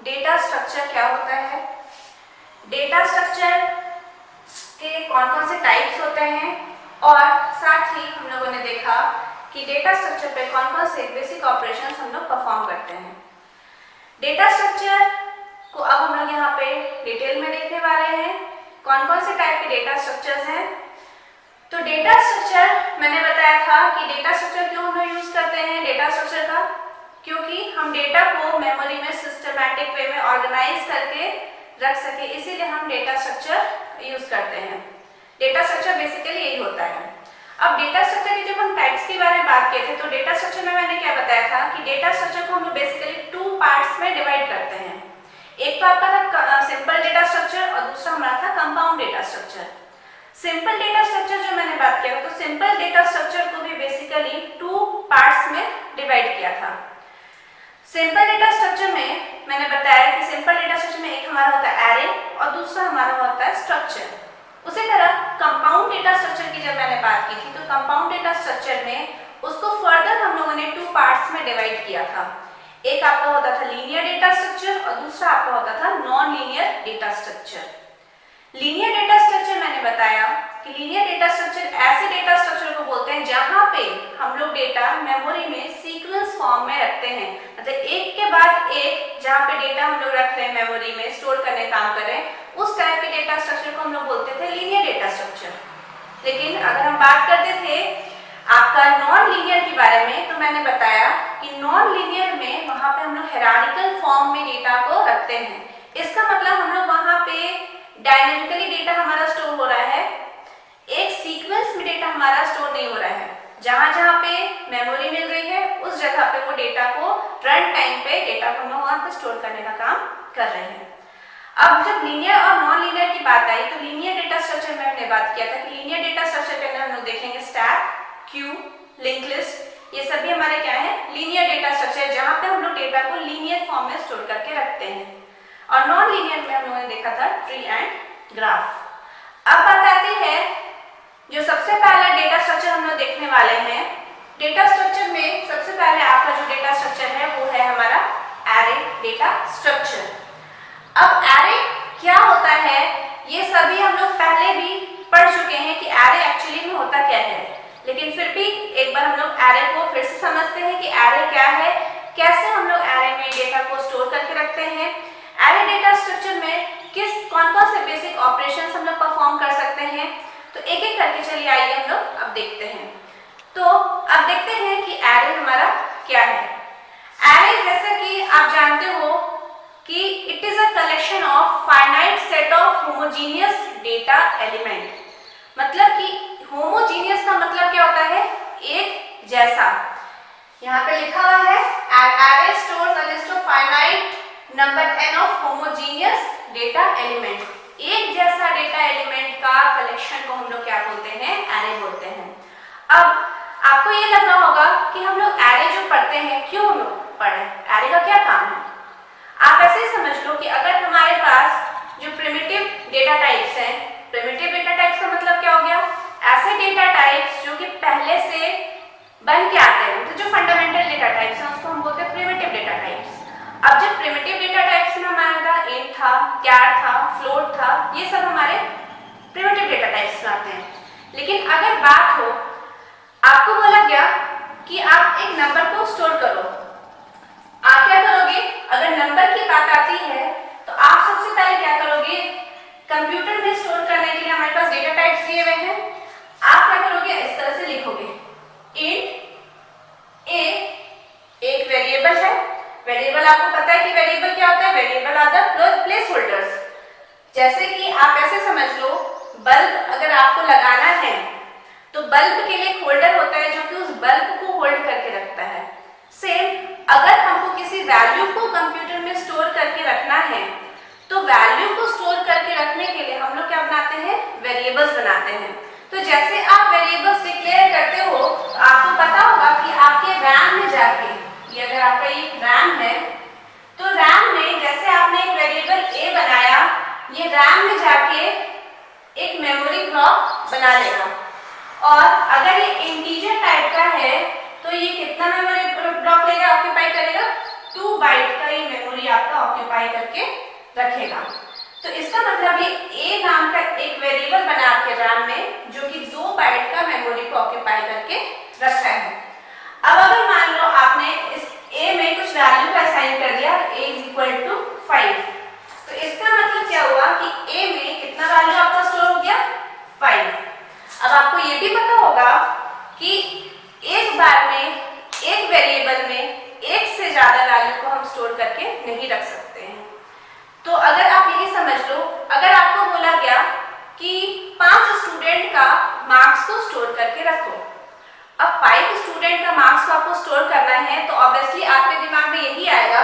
Data structure क्या होता है, डेटा स्ट्रक्चर के कौन कौन से टाइप्स होते हैं, और साथ ही हम लोगों ने देखा कि डेटा स्ट्रक्चर पे कौन कौन से बेसिक ऑपरेशंस हम लोग परफॉर्म करते हैं। डेटा स्ट्रक्चर को अब हम लोग यहाँ पे डिटेल में देखने वाले हैं, कौन कौन से टाइप के डेटा स्ट्रक्चर्स हैं। तो डेटा स्ट्रक्चर मैंने बताया था कि डेटा स्ट्रक्चर क्यों हम यूज करते हैं डेटा स्ट्रक्चर का, क्योंकि हम डेटा को मेमोरी में सिस्टमैटिक वे में ऑर्गेनाइज करके रख सके, इसीलिए हम डेटा स्ट्रक्चर यूज करते हैं। डेटा स्ट्रक्चर बेसिकली यही होता है। अब डेटा स्ट्रक्चर के जब हम टाइप्स के बारे में बात किए थे, तो डेटा स्ट्रक्चर में मैंने क्या बताया था कि डेटा स्ट्रक्चर को हम लोग बेसिकली 2 पार्ट्स में डिवाइड करते हैं। एक तो आपका था सिंपल डेटा स्ट्रक्चर और दूसरा हमारा था compound data structure. Simple data structure जो मैंने बात किया, तो सिंपल डेटा स्ट्रक्चर को भी बेसिकली 2 पार्ट्स में डिवाइड किया था। सिंपल डेटा स्ट्रक्चर में मैंने बताया कि सिंपल डेटा स्ट्रक्चर में एक हमारा होता है एरे और दूसरा हमारा होता है स्ट्रक्चर। उसी तरह कंपाउंड डेटा स्ट्रक्चर की जब मैंने बात की थी, तो कंपाउंड डेटा स्ट्रक्चर में उसको फर्दर हम लोगों ने 2 पार्ट्स में डिवाइड किया था। एक आपका होता था लीनियर डेटा स्ट्रक्चर और दूसरा आपका होता था non linear data structure. Linear data structure मैंने बताया कि लीनियर डेटा स्ट्रक्चर ऐसे डेटा स्ट्रक्चर को बोलते हैं जहां पे हम लोग डेटा मेमोरी में सीक्वेंस फॉर्म में रखते हैं, मतलब एक के बाद एक जहां पे डेटा हम लोग रख रहे हैं मेमोरी में स्टोर करने काम कर रहे हैं, उस टाइप के डेटा स्ट्रक्चर को हम लोग बोलते थे लीनियर डेटा स्ट्रक्चर। लेकिन अगर हम बात करते थे आपका नॉन लीनियर के बारे में, तो मैंने बताया कि नॉन लीनियर में वहां पे हम लोग हायरार्किकल फॉर्म में डेटा को रखते हैं। इसका मतलब हम लोग वहां पे डायनेमिकली डेटा हमारा स्टोर हो रहा है, एक सीक्वेंस में डेटा हमारा स्टोर नहीं हो रहा है। जहां जहां पे मेमोरी मिल रही है उस जगह पे वो डेटा को रन टाइम पे डेटा को हम लोग वहां पे स्टोर करने का काम कर रहे हैं। अब जब लीनियर और नॉन लीनियर की बात आई, तो लीनियर डेटा स्ट्रक्चर में हमने बात किया था कि लीनियर डेटा स्ट्रक्चर के अंदर हम लोग देखेंगे स्टैक, क्यू, लिंक लिस्ट, ये सभी हमारे क्या है लीनियर डेटा स्ट्रक्चर, जहां पे हम लोग डेटा को लीनियर फॉर्म में स्टोर करके रखते हैं। और नॉन लीनियर में हम लोगों ने देखा था ट्री एंड ग्राफ। अब बात आती है जो सबसे पहला डेटा स्ट्रक्चर हम लोग देखने वाले हैं। डेटा स्ट्रक्चर में सबसे पहले आपका जो डेटा स्ट्रक्चर है वो है हमारा एरे डेटा स्ट्रक्चर। अब एरे क्या होता है, ये सभी हम लोग पहले भी पढ़ चुके हैं कि एरे एक्चुअली में होता क्या है, लेकिन फिर भी एक बार हम लोग एरे को फिर से समझते हैं कि एरे क्या है, कैसे हम लोग एरे में डेटा को स्टोर करके रखते हैं, एरे डेटा स्ट्रक्चर में कौन कौन से बेसिक ऑपरेशंस हम लोग परफॉर्म कर सकते हैं। तो एक एक करके चलिए आइए हम लोग अब देखते हैं। तो अब देखते हैं कि एरे हमारा क्या है। एरे जैसा कि आप जानते हो कि it is a collection of finite set of homogeneous data element. मतलब कि होमोजीनियस का मतलब क्या होता है, एक जैसा। यहाँ पे लिखा हुआ है an array stores a list of finite number n of homogeneous data element। एक जैसा डेटा एलिमेंट का कलेक्शन को हम लोग क्या बोलते हैं, एरे बोलते हैं। अब आपको ये लग रहा होगा कि हम लोग एरे जो पढ़ते हैं, क्यों हम लोग पढ़े, एरे का क्या काम है। आप ऐसे ही समझ लो कि अगर हमारे पास जो प्रिमिटिव डेटा टाइप्स हैं, प्रिमिटिव डेटा टाइप्स का मतलब क्या हो गया, ऐसे डेटा टाइप्स जो कि पहले से बन के आते हैं, तो जो फंडामेंटल डेटा टाइप्स हैं उसको हम बोलते हैं प्रिमिटिव डेटा टाइप्स। अब जब प्रिमिटिव डेटा टाइप्स में हमारा इंट था, चार था, फ्लोट था, ये सब हमारे प्रिमिटिव डेटा टाइप्स में आते हैं। लेकिन अगर बात हो, आपको बोला गया कि आप एक नंबर को स्टोर करो, आप क्या करोगे, अगर नंबर की बात आती है तो आप सबसे पहले क्या करोगे, कंप्यूटर में स्टोर करने के लिए हमारे पास डेटा टाइप्स दिए हुए हैं, आप क्या करोगे, इस तरह से लिखोगे इंट ए एक वेरिएबल है। वेरिएबल आपको पता है कि वेरिएबल क्या होता है, variable are the placeholders. जैसे कि आप ऐसे समझ लो, बल्ब अगर आपको लगाना है तो बल्ब के लिए एक होल्डर होता है जो कि उस बल्ब को होल्ड करके रखता है। सेम अगर हमको किसी वैल्यू को कंप्यूटर में स्टोर करके रखना है, तो वैल्यू को स्टोर करके रखने के लिए हम लोग क्या बनाते हैं, वेरिएबल्स बनाते हैं। तो जैसे आप वेरिएबल्स डिक्लेयर करते हो, तो आपको पता होगा कि आपके रैम में जाके, ये अगर आपका ये रैम है, तो रैम में जैसे आपने एक वेरिएबल ए बनाया, ये रैम में जाके एक मेमोरी ब्लॉक बना लेगा। और अगर ये इंटीजर टाइप का है तो ये कितना मेमोरी ब्लॉक लेगा, ऑक्यूपाई करेगा, 2 बाइट का ये मेमोरी आपका ऑक्यूपाई करके रखेगा। तो इसका मतलब ये a नाम का एक वेरिएबल बना आपके RAM में जो कि 2 बाइट का मेमोरी को ऑक्यूपाई करके रखा है। अब अगर मान लो आपने इस a में कुछ वैल्यू को असाइन कर दिया, a = 5, तो इसका मतलब क्या हुआ कि a में कितना वैल्यू आपका स्टोर हो गया, 5। अब आपको ये भी पता होगा कि एक बार में एक वेरिएबल में एक से ज्यादा वैल्यू को हम स्टोर करके नहीं रख सकते हैं। तो अगर आप यही समझ लो, अगर आपको बोला गया कि 5 स्टूडेंट का मार्क्स को स्टोर करके रखो, अब 5 स्टूडेंट का मार्क्स को आपको स्टोर करना है, तो ऑब्वियसली आपके दिमाग में यही आएगा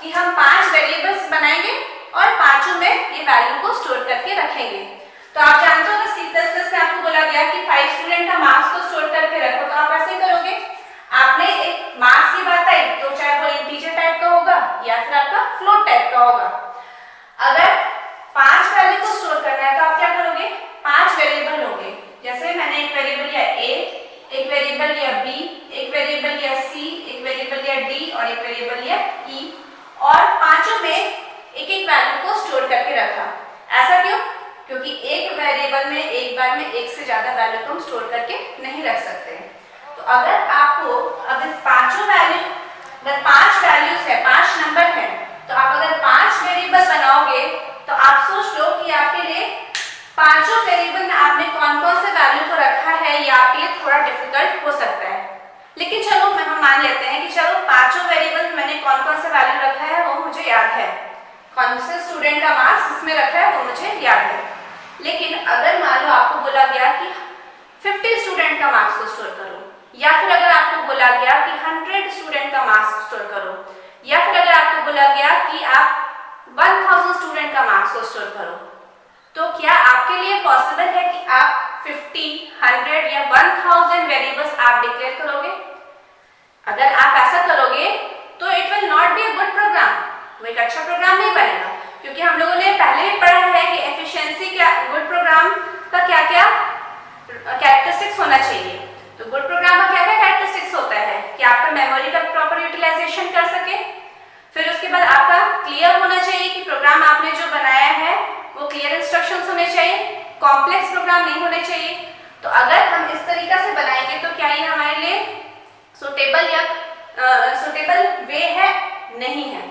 कि हम 5 वेरिएबल्स बनाएंगे और पांचों में ये वैल्यू को स्टोर करके रखेंगे। तो आप जानते हो कि C++ में आपको बोला गया कि 5 स्टूडेंट का मार्क्स को स्टोर करके रखो, तो आप ऐसे करोगे। आपने एक मार्क्स की बात आई तो चाहे वो इंटीजर टाइप का होगा या फिर आपका फ्लोट टाइप का होगा। अगर 5 वैल्यू को स्टोर करना है तो आप क्या करोगे, 5 वेरिएबल होंगे। जैसे मैंने एक वेरिएबल लिया a, एक वेरिएबल लिया b, एक वेरिएबल लिया c, एक वेरिएबल लिया d और एक वेरिएबल लिया e, और पांचों में एक एक वैल्यू को स्टोर करके रखा। ऐसा क्यों? क्योंकि एक वेरिएबल में एक बार में एक से ज्यादा वैल्यू को हम स्टोर करके नहीं रख सकते। तो अगर आपको अब इस पांचों वैल्यू, अगर 5 वैल्यूज है, 5 नंबर है, तो आप अगर 5 वेरिएबल बनाओगे तो आप सोच लो कि आपके लिए पांचों वेरिएबल में आपने कौन कौन से वैल्यू को रखा है, ये आपके लिए थोड़ा डिफिकल्ट हो सकता है। लेकिन चलो हम मान लेते हैं कि चलो पांचों वेरिएबल में मैंने कौन कौन सा वैल्यू रखा है वो मुझे याद है, कौन से स्टूडेंट का मार्क्स इसमें रखा है वो मुझे याद है। लेकिन अगर मान लो आपको बोला गया कि 50 स्टूडेंट का मार्क्स को स्टोर करो, या फिर अगर आपको बोला गया कि 100 स्टूडेंट का मार्क्स स्टोर करो, या फिर अगर आपको बोला गया कि आप 1000 स्टूडेंट का मार्क्स को स्टोर करो, तो क्या आपके लिए पॉसिबल है कि आप 50, 100 या 1000 वेरिएबल्स आप डिक्लेयर करोगे? अगर आप ऐसा करोगे तो it will not be a good program, वो एक अच्छा प्रोग्राम नहीं बनेगा। क्योंकि हम लोगों ने पहले भी पढ़ा है कि एफिशिएंसी क्या, गुड प्रोग्राम का क्या क्या कैरेक्टरिस्टिक्स होना चाहिए। तो गुड प्रोग्राम का क्या क्या कैरेक्टरिस्टिक्स होता है कि आपका मेमोरी का प्रॉपर यूटिलाइजेशन कर सके, फिर उसके बाद आपका क्लियर होना चाहिए कि प्रोग्राम आपने जो बनाया है वो क्लियर इंस्ट्रक्शंस होने चाहिए, कॉम्प्लेक्स प्रोग्राम नहीं होने चाहिए। तो अगर हम इस तरीका से बनाएंगे तो क्या ये हमारे लिए सुटेबल या सुटेबल वे है? नहीं है।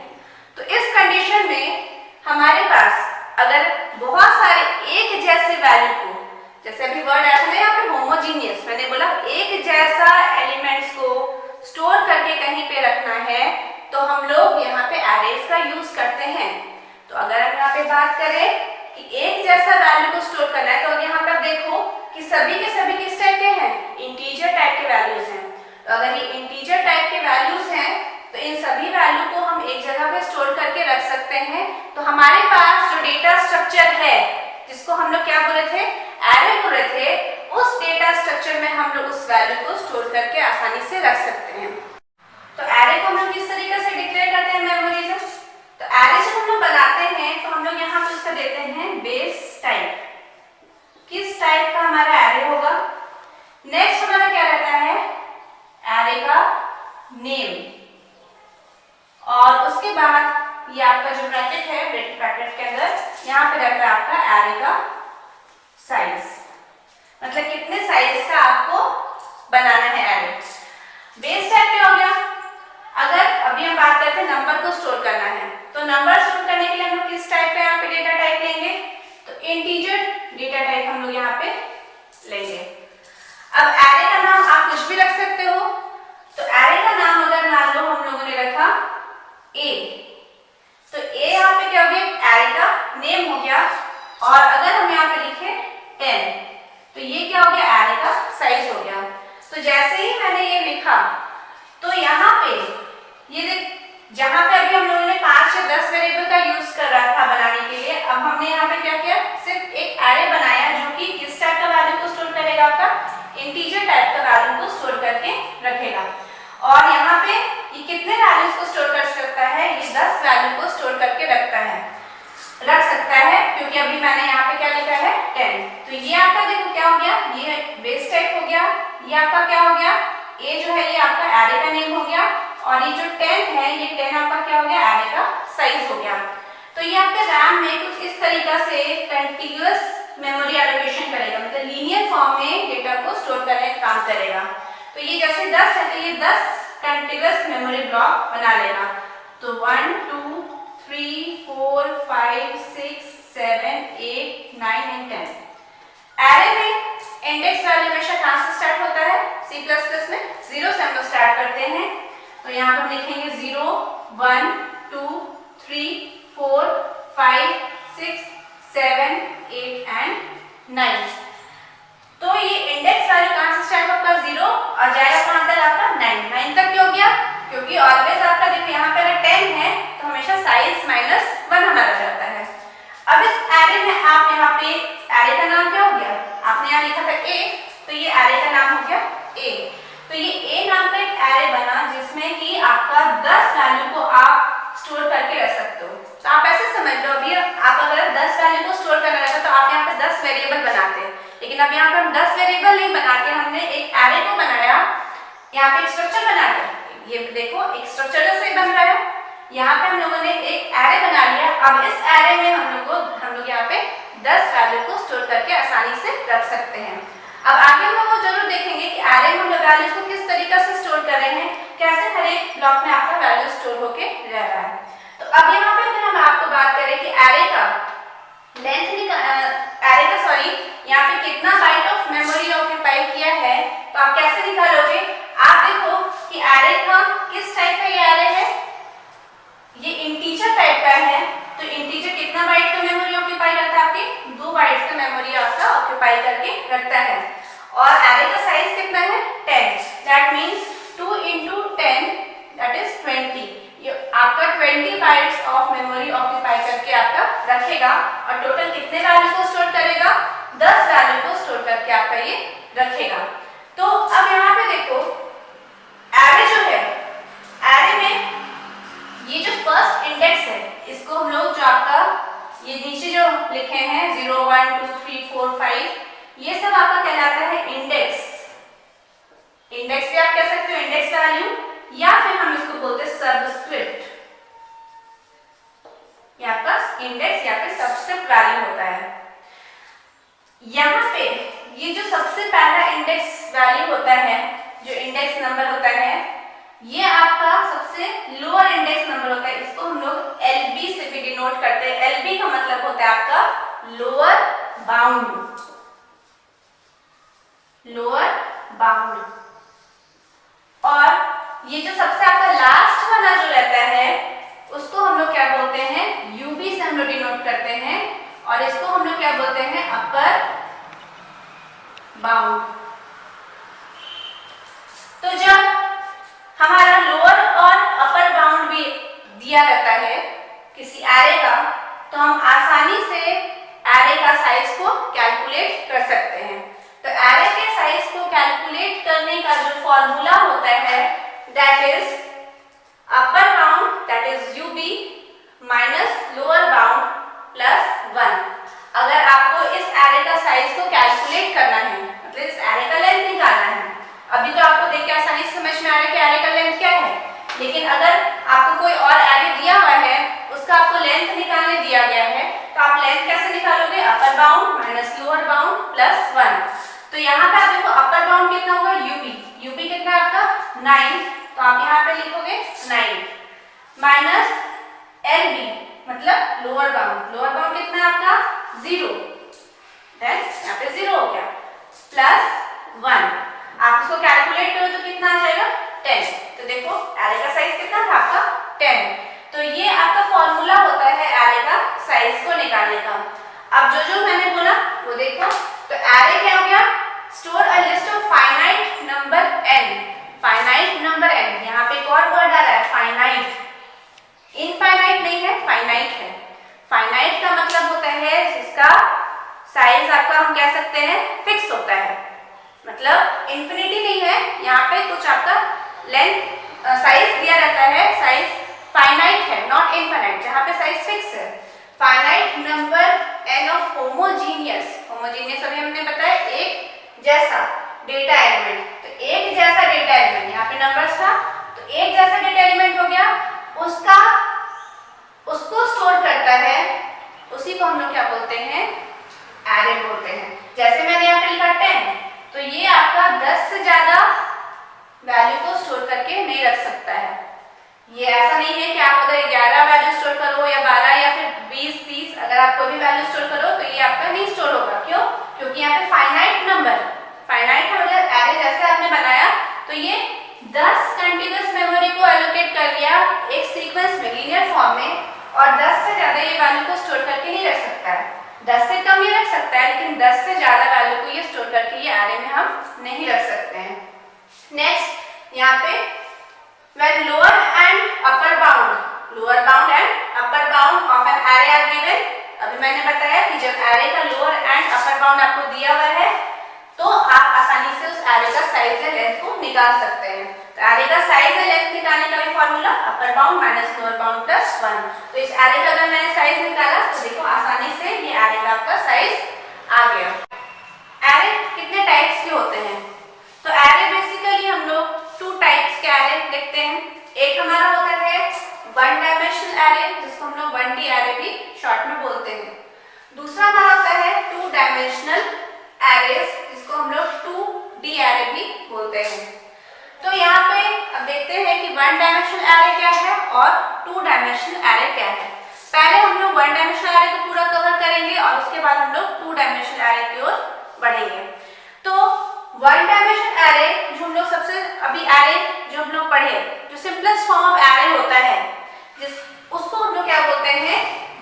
तो इस कंडीशन में हमारे पास अगर बहुत सारे एक जैसे वैल्यू को, जैसे अभी वर्ड आया था यहाँ पे होमोजीनियस, मैंने बोला एक जैसा एलिमेंट्स को स्टोर करके कहीं पे रखना है तो हम लोग यहाँ पे एरेज का यूज करते हैं। तो अगर हम यहाँ पे बात करें कि एक जैसा वैल्यू को स्टोर करना है, तो यहाँ पे आप देखो कि सभी के सभी किस टाइप के हैं, इंटीजर टाइप के वैल्यूज हैं। तो अगर ये इंटीजर टाइप के वैल्यूज हैं तो इन सभी वैल्यू को हम एक जगह पे स्टोर करके रख सकते हैं। तो हमारे पास जो डेटा स्ट्रक्चर है, जिसको हम लोग क्या बोल रहे थे, एरे बोल रहे थे, उस डेटा स्ट्रक्चर में हम लोग उस वैल्यू को स्टोर करके आसानी से रख सकते हैं। तो एरे को हम किस तरीके से डिक्लेयर करते हैं मेमोरी में? तो एरे जब हम लोग बनाते हैं तो हम लोग यहाँ पे उसका देते हैं बेस टाइप। किस टाइप का हमारा एरे होगा? नेक्स्ट हमारा क्या रहता है, एरे का नेम, और उसके बाद ये आपका जो ब्रैकेट है, ब्रैकेट के अंदर यहाँ पे रहता है आपका एरे का साइज, मतलब कितने साइज का आपको बनाना है एरे। बेस टाइप क्या हो गया? अगर अभी हम बात करते हैं नंबर को स्टोर करना है, तो नंबर स्टोर करने के लिए हम लोग किस टाइप का यहाँ पे डेटा टाइप लेंगे? तो इंटीजर डेटा टाइप हम लोग यहाँ पे लेंगे। अब एरे का नाम आप कुछ भी रख सकते हो। तो एरे का नाम अगर मान लो हम लोगों ने रखा A, तो A यहाँ पे क्या हो गया, एरे का नेम हो गया। और अगर हम यहाँ पे लिखे 10, तो ये क्या हो गया, एरे का साइज हो गया। तो जैसे ही मैंने ये लिखा तो यहाँ पे ये देख, जहाँ पे अभी हम लोगों ने 5 या 10 वेरिएबल का यूज कर रहा था बनाने के लिए, अब हमने यहाँ पे क्या किया, सिर्फ एक एरे बनाया जो कि किस टाइप का वैल्यू को स्टोर करेगा, आपका इंटीजर टाइप का वैल्यू को स्टोर करके रखेगा। और यहाँ पे ये कितने वैल्यूज को स्टोर कर सकता है, ये 10 वैल्यू को स्टोर करके रख सकता है, क्योंकि अभी मैंने यहाँ पे क्या लिखा है 10। तो ये आपका देखो क्या हो गया, ये बेस टाइप हो गया, ये आपका क्या हो गया, ए जो है ये आपका एरे का नेम हो गया, और ये जो 10 है, ये 10 आपका क्या हो गया, एरे का साइज हो गया। तो ये आपके रैम में कुछ इस तरीका से कंटिन्यूअस मेमोरी एलोकेशन करेगा, मतलब लीनियर फॉर्म में डेटा को स्टोर करने का काम करेगा। तो ये जैसे 10 है तो ये 10 कंटिन्यूअस मेमोरी ब्लॉक बना लेगा। तो 1 2 3 4 5 6 7 8 9 एंड 10। एरे में इंडेक्स वैल्यू हमेशा कहां से स्टार्ट होता है, C++ में 0 से हम लोग स्टार्ट करते हैं। तो यहाँ पर हम लिखेंगे 0 1 2 3 4 5 6 7 8 एंड 9। तो ये इंडेक्स वैल्यू कहां से स्टार्ट होगा, 0 और जाएगा कहां तक आपका 9 तक क्यों गया, क्योंकि ऑलवेज आपका देखो यहाँ पे अगर 10 है तो हमेशा साइज -1 हमारा जाता है। अब इस एरे में आप यहाँ पे एरे का नाम क्या हो गया, आपने यहाँ लिखा था A, तो ये एरे का नाम हो गया A। तो ये A नाम का एक एरे बना जिसमें कि आपका 10 वैल्यू को आप स्टोर करके रख सकते हो। तो आप ऐसे समझ लो, अभी आप अगर 10 वैल्यू को स्टोर करना रहता तो आप यहाँ पे 10 वेरिएबल बनाते, लेकिन अब यहाँ पे हम 10 वेरिएबल नहीं बना के हमने एक एरे को बनाया, यहाँ पे एक स्ट्रक्चर बना लिया। ये देखो एक स्ट्रक्चर जैसे बन रहा है, यहाँ पे हम लोगों ने एक एरे बना लिया। अब इस एरे में हम लोग यहाँ पे 10 वैल्यू को स्टोर करके आसानी से रख सकते हैं। अब आगे हम लोग जरूर देखेंगे कि एरे में हम लोग वैल्यूज को किस तरीके से स्टोर कर रहे हैं, कैसे हर एक ब्लॉक में आपका वैल्यू स्टोर होके रह रहा है। तो अब यहाँ पे अगर हम आपको बात करें कि एरे का यहाँ पे कितना बाइट ऑफ मेमोरी ऑक्यूपाई किया है, तो आप कैसे निकालोगे, आप देखो कि एरे का किस टाइप का ये एरे है, ये इंटीजर टाइप का है। तो इंटीजर कितना बाइट का मेमोरी ऑक्यूपाई करता है, आपकी 2 बाइट्स का मेमोरी आपका ऑक्यूपाई करके रखता है। और एरे का साइज कितना है, 10, that means 2 into 10 that is 20। ये आपका 20 बाइट्स ऑफ मेमोरी ऑक्यूपाई करके आपका रखेगा। और टोटल कितने वैल्यू को स्टोर करेगा, 10 वैल्यू को स्टोर करके आपका ये रखेगा। तो अब यहाँ पे देखो एरे जो है, एरे में ये जो फर्स्ट इंडेक्स है, इसको हम लोग जो आपका ये नीचे जो लिखे हैं 0 1 2 3 4 5, ये सब आपका कहलाता है इंडेक्स। इंडेक्स भी आप कह सकते हो इंडेक्स वैल्यू, या फिर हम इसको बोलते हैं सबस्क्रिप्ट। ये आपका इंडेक्स या फिर सबस्क्रिप्ट वैल्यू होता है। यहाँ पे ये जो सबसे पहला इंडेक्स वैल्यू होता है, जो इंडेक्स नंबर होता है, ये आपका सबसे लोअर इंडेक्स नंबर होता है। इसको हम लोग LB से भी डिनोट करते हैं। LB का मतलब होता है आपका लोअर बाउंड, लोअर बाउंड। और ये जो सबसे आपका लास्ट वाला जो रहता है, उसको हम लोग क्या बोलते हैं, UB से हम लोग डिनोट करते हैं। और इसको हम लोग क्या बोलते हैं, अपर बाउंड। तो जब हमारा लोअर और अपर बाउंड भी दिया रहता है किसी एरे का, तो हम आसानी से एरे का साइज को कैलकुलेट कर सकते हैं। तो एरे के साइज को कैलकुलेट करने का जो फॉर्मूला होता है, that is upper bound that is UB minus lower bound plus 1। अगर आपको इस एरे का साइज को कैलकुलेट करना है, मतलब इस एरे का लेंथ निकालना है, अभी तो आपको देख के आसानी से समझ में आ रहा है कि एरे का लेंथ क्या है, लेकिन अगर आपको कोई और एरे दिया हुआ है, उसका आपको लेंथ निकालने दिया गया है, तो आप लेंथ कैसे निकालोगे, upper bound minus lower bound plus 1। तो यहाँ पे आप देखो अपर बाउंड कितना होगा, UB कितना है आपका 9, तो आप यहाँ पे लिखोगे 9 माइनस LB मतलब लोअर बाउंड कितना है आपका 0, देन यहाँ पे 0 हो गया, प्लस 1। आप इसको कैलकुलेट करो तो कितना आ जाएगा 10। तो देखो एरे का साइज कितना था आपका 10। तो ये आपका फॉर्मूला होता है एरे का साइज को निकालने का। अब जो मैंने बोला वो देखो, तो एरे क्या हो गया, store a list of finite number n। Finite number n, यहाँ पे एक और वर्ड आ रहा है फाइनाइट, इनफाइनाइट नहीं है, फाइनाइट है। फाइनाइट का मतलब होता है जिसका साइज आपका हम कह सकते हैं फिक्स होता है, मतलब इंफिनिटी नहीं है, यहाँ पे कुछ आपका लेंथ साइज दिया रहता है, साइज फाइनाइट है नॉट इनफाइनाइट, जहाँ पे साइज फिक्स है। Finite number n of homogeneous अभी हमने बताया एक जैसा डेटा एलिमेंट, तो एक जैसा डेटा एलिमेंट, यहाँ पे नंबर्स था, तो एक जैसा डेटा एलिमेंट हो गया, उसको स्टोर करता है, उसी को हम लोग क्या बोलते हैं, एरे बोलते हैं। जैसे मैंने यहाँ पे लिखा 10, तो ये आपका 10 से ज्यादा वैल्यू को स्टोर करके नहीं रख सकता है। ये ऐसा नहीं है कि आप अगर 11 वैल्यू स्टोर करो या 12 या फिर 20 30, अगर आप कोई भी वैल्यू स्टोर करो तो ये आपका नहीं स्टोर होगा। क्यों? क्योंकि यहाँ पे finite number, finite number array जैसे आपने बनाया तो ये 10 कंटीन्यूअस मेमोरी को एलोकेट कर लिया एक सीक्वेंस में, लीनियर फॉर्म में, और 10 से ज्यादा ये वैल्यू को स्टोर करके नहीं रख सकता है। 10 से कम ये रख सकता है, लेकिन 10 से ज्यादा वैल्यू को ये स्टोर करके ये एरे में हम नहीं रख सकते हैं। नेक्स्ट यहाँ पे when lower and upper bound and upper bound of an array are given, अभी मैंने बताया कि जब एरे का लोअर एंड अपर बाउंड आपको दिया हुआ है तो आप आसानी से उस एरे का साइज या लेंथ को निकाल सकते हैं। तो एरे का साइज या लेंथ निकालने का भी formula upper bound minus lower bound plus 1। तो इस एरे का अगर मैंने साइज निकाला तो देखो आसानी से ये एरे का आपका साइज आ गया। एरे कितने टाइप्स के होते हैं? तो एरे बेसिकली हम लोग 2 टाइप्स के एरे देखते हैं। एक हमारा होता है 1 डायमेंशनल एरे, जिसको हम लोग 1D एरे भी शॉर्ट में बोलते हैं। दूसरा हमारा होता है 2 डायमेंशनल एरेज, जिसको हम लोग 2D एरे भी बोलते हैं। तो यहाँ पे अब देखते हैं कि 1 डायमेंशनल एरे क्या है और 2 डायमेंशनल एरे क्या है। पहले हम लोग 1 डायमेंशनल एरे को पूरा कवर करेंगे और उसके बाद हम लोग 2 डायमेंशनल एरे की ओर बढ़ेंगे। तो 1 डायमेंशनल एरे जो हम लोग सबसे अभी एरे जो हम लोग पढ़े, जो सिंपलेस्ट फॉर्म ऑफ एरे होता है, उसको हम लोग क्या बोलते हैं,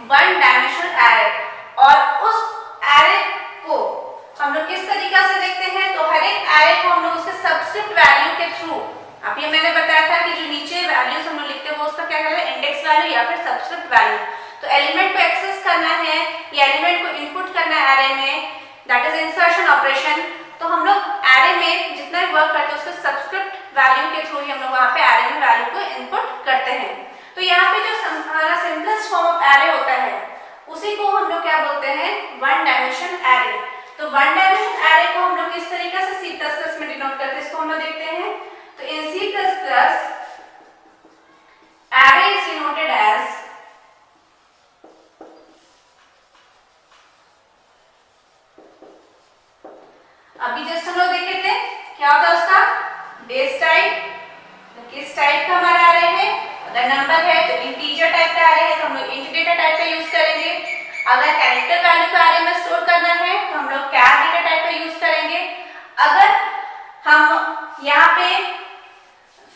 1 डायमेंशनल एरे। और उस एरे को हम लोग किस तरीका से देखते हैं, तो हर एक एरे को हम लोग उसके सबस्क्रिप्ट वैल्यू के थ्रू, अभी मैंने बताया था कि जो नीचे वैल्यूज हम लोग लिखते हैं वो उसका क्या कहते हैं, इंडेक्स वैल्यू या फिर सबस्क्रिप्ट वैल्यू। तो एलिमेंट को एक्सेस करना है या एलिमेंट को इनपुट करना है एरे में, दैट इज इंसर्शन ऑपरेशन। तो हम लोग एरे में जितना भी वर्क करते हैं उसके सबस्क्रिप्ट वैल्यू के थ्रू ही हम लोग वहां पे एरे में वैल्यू को इनपुट करते हैं। तो यहाँ पे जो हमारा सिंपलेस्ट फॉर्म ऑफ एरे होता है उसी को हम लोग क्या बोलते हैं, 1 डायमेंशनल एरे। तो 1 डायमेंशनल एरे को हम लोग किस तरीके से C++ में डिनोट करते हैं, इसको हम लोग देखते हैं। तो in C++ array is denoted as अभी जस्ट हम लोग देखे थे क्या होता है उसका, बेस टाइप। तो किस टाइप का हमारा एरे है, अगर नंबर है तो इंटीजर टाइप का एरे है तो हम लोग इंट डेटा टाइप का यूज करेंगे। अगर कैरेक्टर वैल्यू को एरे में स्टोर करना है तो हम लोग कैर डेटा टाइप का यूज करेंगे। अगर हम यहाँ पे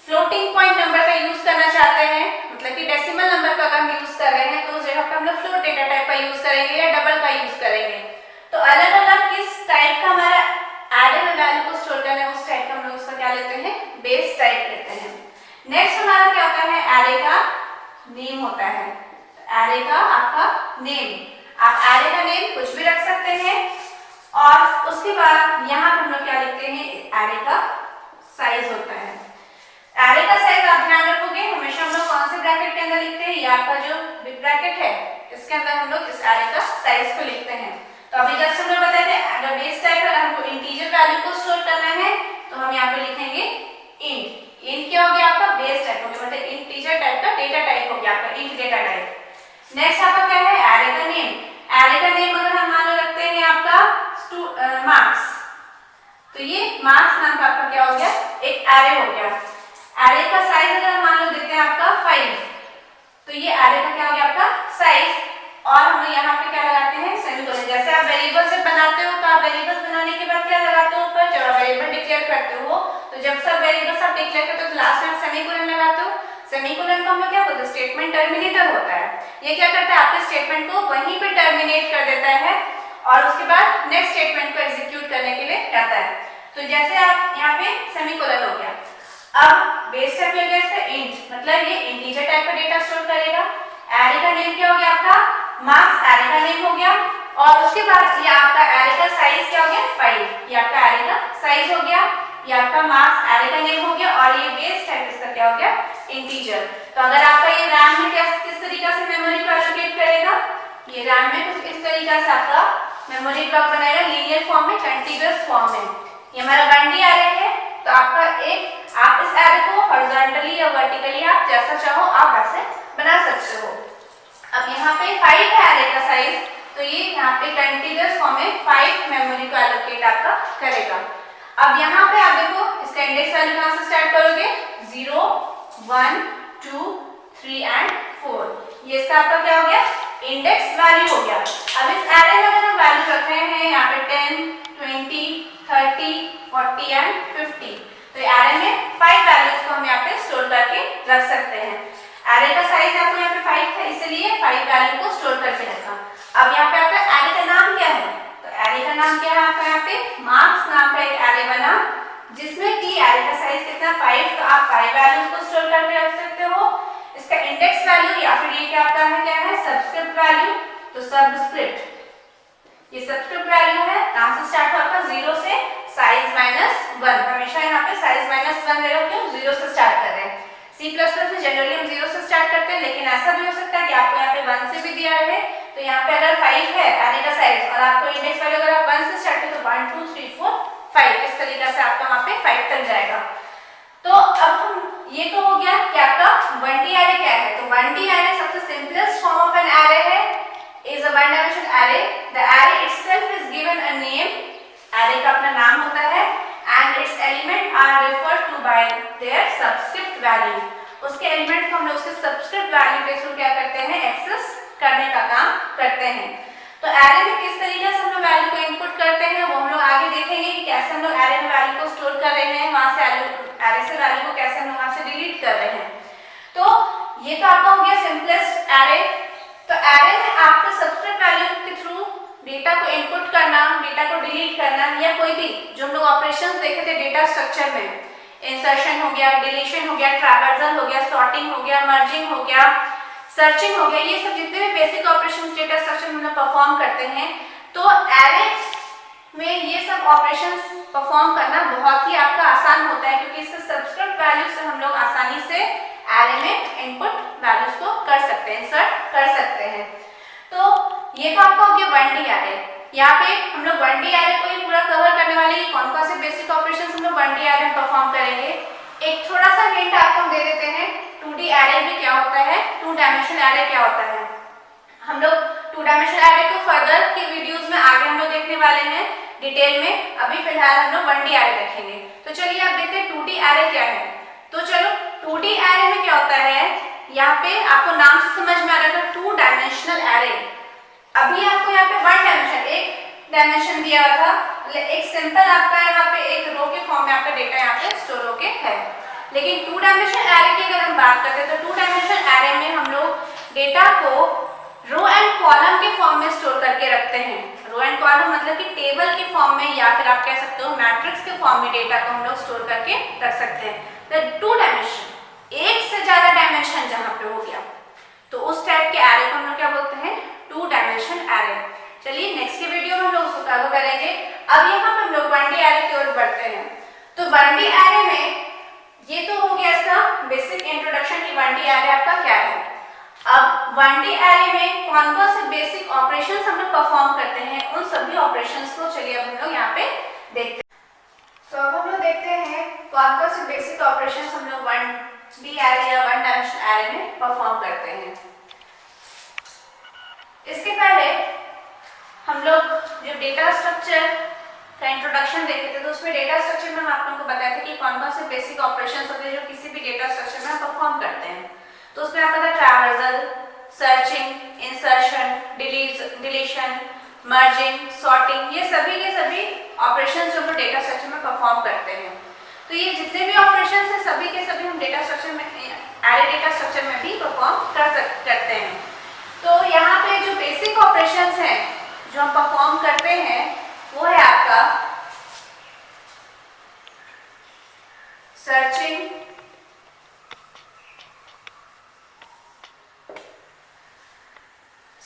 फ्लोटिंग पॉइंट नंबर का यूज करना चाहते हैं, मतलब कि डेसिमल नंबर का अगर हम यूज कर रहे हैं तो उस जगह पे हम लोग फ्लोट डेटा टाइप का यूज करेंगे या डबल का यूज करेंगे। तो अलग अलग किस टाइप का हमारा एरे में वैल्यू को स्टोर करना है उस टाइप का हम लोग उसका क्या लेते हैं, बेस टाइप लेते हैं। नेक्स्ट हमारा क्या होता है, एरे का नेम होता है। एरे का आपका नेम, आप एरे का नेम कुछ भी रख सकते हैं। और उसके बाद यहाँ हम लोग क्या लिखते हैं, एरे का साइज होता है। एरे का साइज आप ध्यान रखोगे, हमेशा हम लोग कौन से ब्रैकेट के अंदर लिखते हैं, ये आपका जो बिग ब्रैकेट है इसके अंदर हम लोग इस एरे का साइज को लिखते हैं। तो अभी जस्ट हम लोग बताए थे अगर बेस टाइप अगर हमको इंटीजर वैल्यू को स्टोर करना है तो हम यहाँ पे लिखेंगे इंट। इंट क्या हो गया आपका, बेस टाइप हो गया, मतलब इंटीजर टाइप का डेटा टाइप हो गया आपका इंट डेटा टाइप। नेक्स्ट आपका क्या है, एरे का नेम। एरे का नेम अगर हम मान लो रखते हैं आपका मार्क्स, तो ये मार्क्स नाम का आपका क्या हो गया, एक एरे हो गया। एरे का साइज अगर हम मान लो देते हैं आपका 5, तो ये एरे का क्या हो गया आपका साइज। और हम यहाँ पे क्या लगाते हैं, सेमीकोलन। जैसे आप वेरिएबल जब बनाते हो तो आप वेरिएबल्स बनाने के बाद क्या लगाते हो ऊपर, जब आप वेरिएबल डिक्लेयर करते हो तो जब सब वेरिएबल्स आप डिक्लेयर करते हो तो लास्ट में सेमीकोलन लगाते हो। सेमीकोलन को हम लोग क्या बोलते हैं, स्टेटमेंट टर्मिनेटर होता है। ये क्या करता है, आपके स्टेटमेंट को वहीं पे टर्मिनेट कर देता है और उसके बाद नेक्स्ट स्टेटमेंट को एग्जीक्यूट करने के लिए कहता है। तो जैसे आप यहाँ पे सेमीकोलन हो गया, अब बेस टाइप ले गया इंट, मतलब ये इंटीजर टाइप का डेटा स्टोर करेगा। एरे का नेम क्या हो गया आपका, मार्क्स एरे का नेम हो गया। और उसके बाद ये आपका एरे का साइज क्या हो गया, 5, ये आपका एरे का साइज हो गया। ये आपका मार्क्स एरे का नेम हो गया और ये बेस टाइप इसका क्या हो गया, इंटीजर। तो अगर आपका ये रैम में किस तरीका से मेमोरी को एलोकेट करेगा, ये रैम में कुछ इस तरीका से आपका मेमोरी ब्लॉक बनाएगा, लीनियर फॉर्म में, कंटीन्यूअस फॉर्म में। ये हमारा 1D एरे है तो आपका एक आप इस एरे को हॉरिजॉन्टली या वर्टिकली आप जैसा चाहो आप वैसे बना सकते हो। अब यहाँ पे 5 है एरे का साइज, तो ये यहाँ पे कंटीन्यूअस फॉर्म में 5 मेमोरी को एलोकेट आपका करेगा। अब यहाँ पे आप देखो इसका इंडेक्स वैल्यू कहाँ से स्टार्ट करोगे, 0 1 2 3 एंड 4, ये इसका आपका क्या हो गया, इंडेक्स वैल्यू हो गया। अब इस एरे में अगर हम वैल्यू रख रहे हैं यहाँ पे 10 20 30 40 एंड 50, तो एरे में 5 वैल्यूज को हम यहाँ पे स्टोर करके रख सकते हैं। एरे का साइज आपको यहाँ पे 5 है, इसलिए 5 वैल्यू को स्टोर करके रखा। अब यहाँ पे आपका एरे का नाम क्या है, तो एरे का नाम क्या है आपका, यहाँ पे मार्क्स नाम का एक एरे बना जिसमें कि एरे का साइज कितना 5, तो आप 5 वैल्यूज को स्टोर करके रख सकते हो। इसका इंडेक्स वैल्यू या फिर ये क्या आपका है, क्या है सबस्क्रिप्ट वैल्यू, तो सबस्क्रिप्ट ये सबस्क्रिप्ट वैल्यू है, कहां से स्टार्ट होगा 0 से साइज -1, हमेशा यहाँ पे साइज -1 रहेगा, क्यों 0 से स्टार्ट कर रहे हैं। C++ में जनरली हम 0 से स्टार्ट करते हैं, लेकिन ऐसा भी हो सकता है कि आपको यहाँ पे 1 से भी दिया रहे, तो यहाँ पे अगर 5 है एरे का साइज और आपको इंडेक्स वैल्यू अगर आप 1 से स्टार्ट करें तो 1 2 3 4 5 इस तरीके से आपका वहाँ पे 5 तक जाएगा। तो अब हम ये तो हो गया कि आपका 1D एरे क्या है, तो 1D एरे सबसे simplest form of an array है, is a one dimensional array, the array itself is given a name, array का अपना नाम होता है, and its element are referred to by their subscript value, उसके एलिमेंट को हम लोग उसके सबस्क्रिप्ट वैल्यू के थ्रू क्या करते हैं, एक्सेस करने का काम करते हैं। तो एरे में किस तरीके से हम लोग वैल्यू को इनपुट करते हैं वो हम लोग आगे देखेंगे कि कैसे हम लोग एरे में वैल्यू को स्टोर कर रहे हैं, वहां से एरे से वैल्यू को कैसे हम लोग वहां से डिलीट कर रहे हैं। तो ये तो आपका हो गया सिंपलेस्ट एरे। तो एरे में आपको सबस्क्रिप्ट वैल्यू के थ्रू डेटा को इनपुट करना, डेटा को डिलीट करना, या कोई भी जो हम लोग ऑपरेशंस देखे थे डेटा स्ट्रक्चर में, इंसर्शन हो गया, डिलीशन हो गया, ट्रैवर्सल हो गया, सॉर्टिंग हो गया, मर्जिंग हो गया, सर्चिंग हो गया, ये सब जितने भी बेसिक ऑपरेशंस डेटा स्ट्रक्चर में हम लोग परफॉर्म करते हैं, तो एरे में ये सब ऑपरेशंस परफॉर्म करना बहुत ही आपका आसान होता है, क्योंकि इससे सबस्क्रिप्ट वैल्यू से हम लोग आसानी से एरे में इनपुट वैल्यूज को कर सकते हैं, इंसर्ट कर सकते हैं। तो ये तो आपका हो गया 1D एरे। यहाँ पे हम लोग 1D एरे को ही पूरा कवर करने वाले हैं, कौन कौन से बेसिक ऑपरेशंस हम लोग 1D एरे में परफॉर्म करेंगे। एक थोड़ा सा हिंट आपको हम दे देते हैं, 2D एरे में क्या होता है, 2 डायमेंशनल एरे क्या होता है। हम लोग 2 डायमेंशनल एरे को फर्दर के वीडियोस में आगे हम लोग देखने वाले हैं डिटेल में, अभी फिलहाल हम लोग 1D एरे देखेंगे। तो चलिए आप देखते हैं 2D एरे क्या है। तो चलो 2D एरे में क्या होता है, यहाँ पे आपको नाम से समझ में आ रहा है 2 डायमेंशनल एरे। अभी आपको यहाँ पे 1 डायमेंशन, एक डायमेंशन दिया हुआ था, एक सिंपल आपका यहाँ पे एक रो के फॉर्म में आपका डेटा यहाँ पे स्टोर होके है। लेकिन 2 डायमेंशनल एरे की अगर हम बात करते हैं तो 2 डायमेंशनल एरे में हम लोग डेटा को रो एंड कॉलम के फॉर्म में स्टोर करके रखते हैं। रो एंड कॉलम मतलब कि टेबल के फॉर्म में, या फिर आप कह सकते हो मैट्रिक्स के फॉर्म में डेटा को हम लोग स्टोर करके रख सकते हैं। तो 2 डायमेंशन, एक से ज्यादा डायमेंशन जहां पे हो गया, तो उस टाइप के एरे को हम लोग क्या बोलते हैं, 2 डायमेंशन एरे। चलिए नेक्स्ट के वीडियो में हम लोग उसको कवर करेंगे। अब यहाँ पे हम लोग 1D एरे की ओर बढ़ते हैं। तो 1D एरे में ये तो हो गया इसका बेसिक इंट्रोडक्शन की 1D एरे आपका क्या है। अब 1D एरे में कौन कौन से बेसिक ऑपरेशंस हम लोग परफॉर्म करते हैं, उन सभी ऑपरेशंस को चलिए अब हम लोग यहाँ पे देखते हैं। तो अब हम लोग देखते हैं कौन कौन से बेसिक ऑपरेशंस हम लोग 1D एरे या 1 डायमेंशनल एरे में परफॉर्म करते हैं। इसके पहले हम लोग जब डेटा स्ट्रक्चर का इंट्रोडक्शन देखे थे, तो उसमें डेटा स्ट्रक्चर में हम आप लोगों को बताया था कि कौन कौन से बेसिक ऑपरेशंस होते हैं जो किसी भी डेटा स्ट्रक्चर में हम परफॉर्म करते हैं। तो उसमें आपका था traversal, searching, insertion, deletion, merging, sorting, ये सभी के सभी ऑपरेशंस जो हम डेटा स्ट्रक्चर में परफॉर्म करते हैं। तो ये जितने भी ऑपरेशंस हैं सभी के सभी हम डेटा स्ट्रक्चर में, एरे डेटा स्ट्रक्चर में भी परफॉर्म करते हैं। तो यहाँ पे जो बेसिक ऑपरेशंस हैं जो हम परफॉर्म करते हैं वो है आपका सर्चिंग,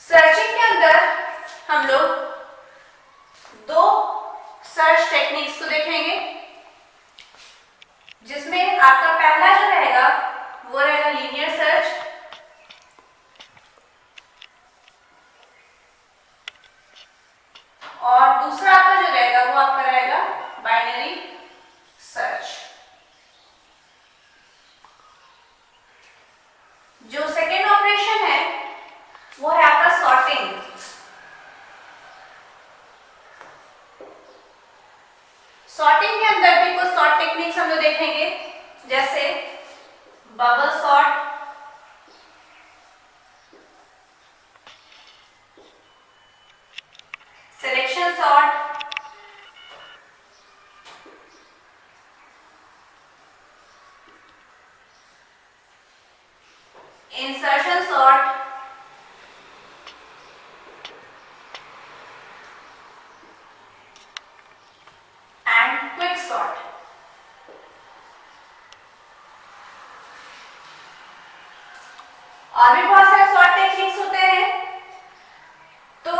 सर्चिंग के अंदर हम लोग 2 सर्च टेक्निक्स को देखेंगे, जिसमें आपका पहला जो रहेगा वो रहेगा लीनियर सर्च, और दूसरा आपका जो रहेगा वो आपका रहेगा बाइनरी सर्च। सॉर्टिंग के अंदर भी कुछ सॉर्ट टेक्निक्स हम लोग देखेंगे, जैसे bubble sort, selection sort, insertion sort and quick sort. और भी बहुत सारे सॉर्ट टेक्निक्स होते हैं। तो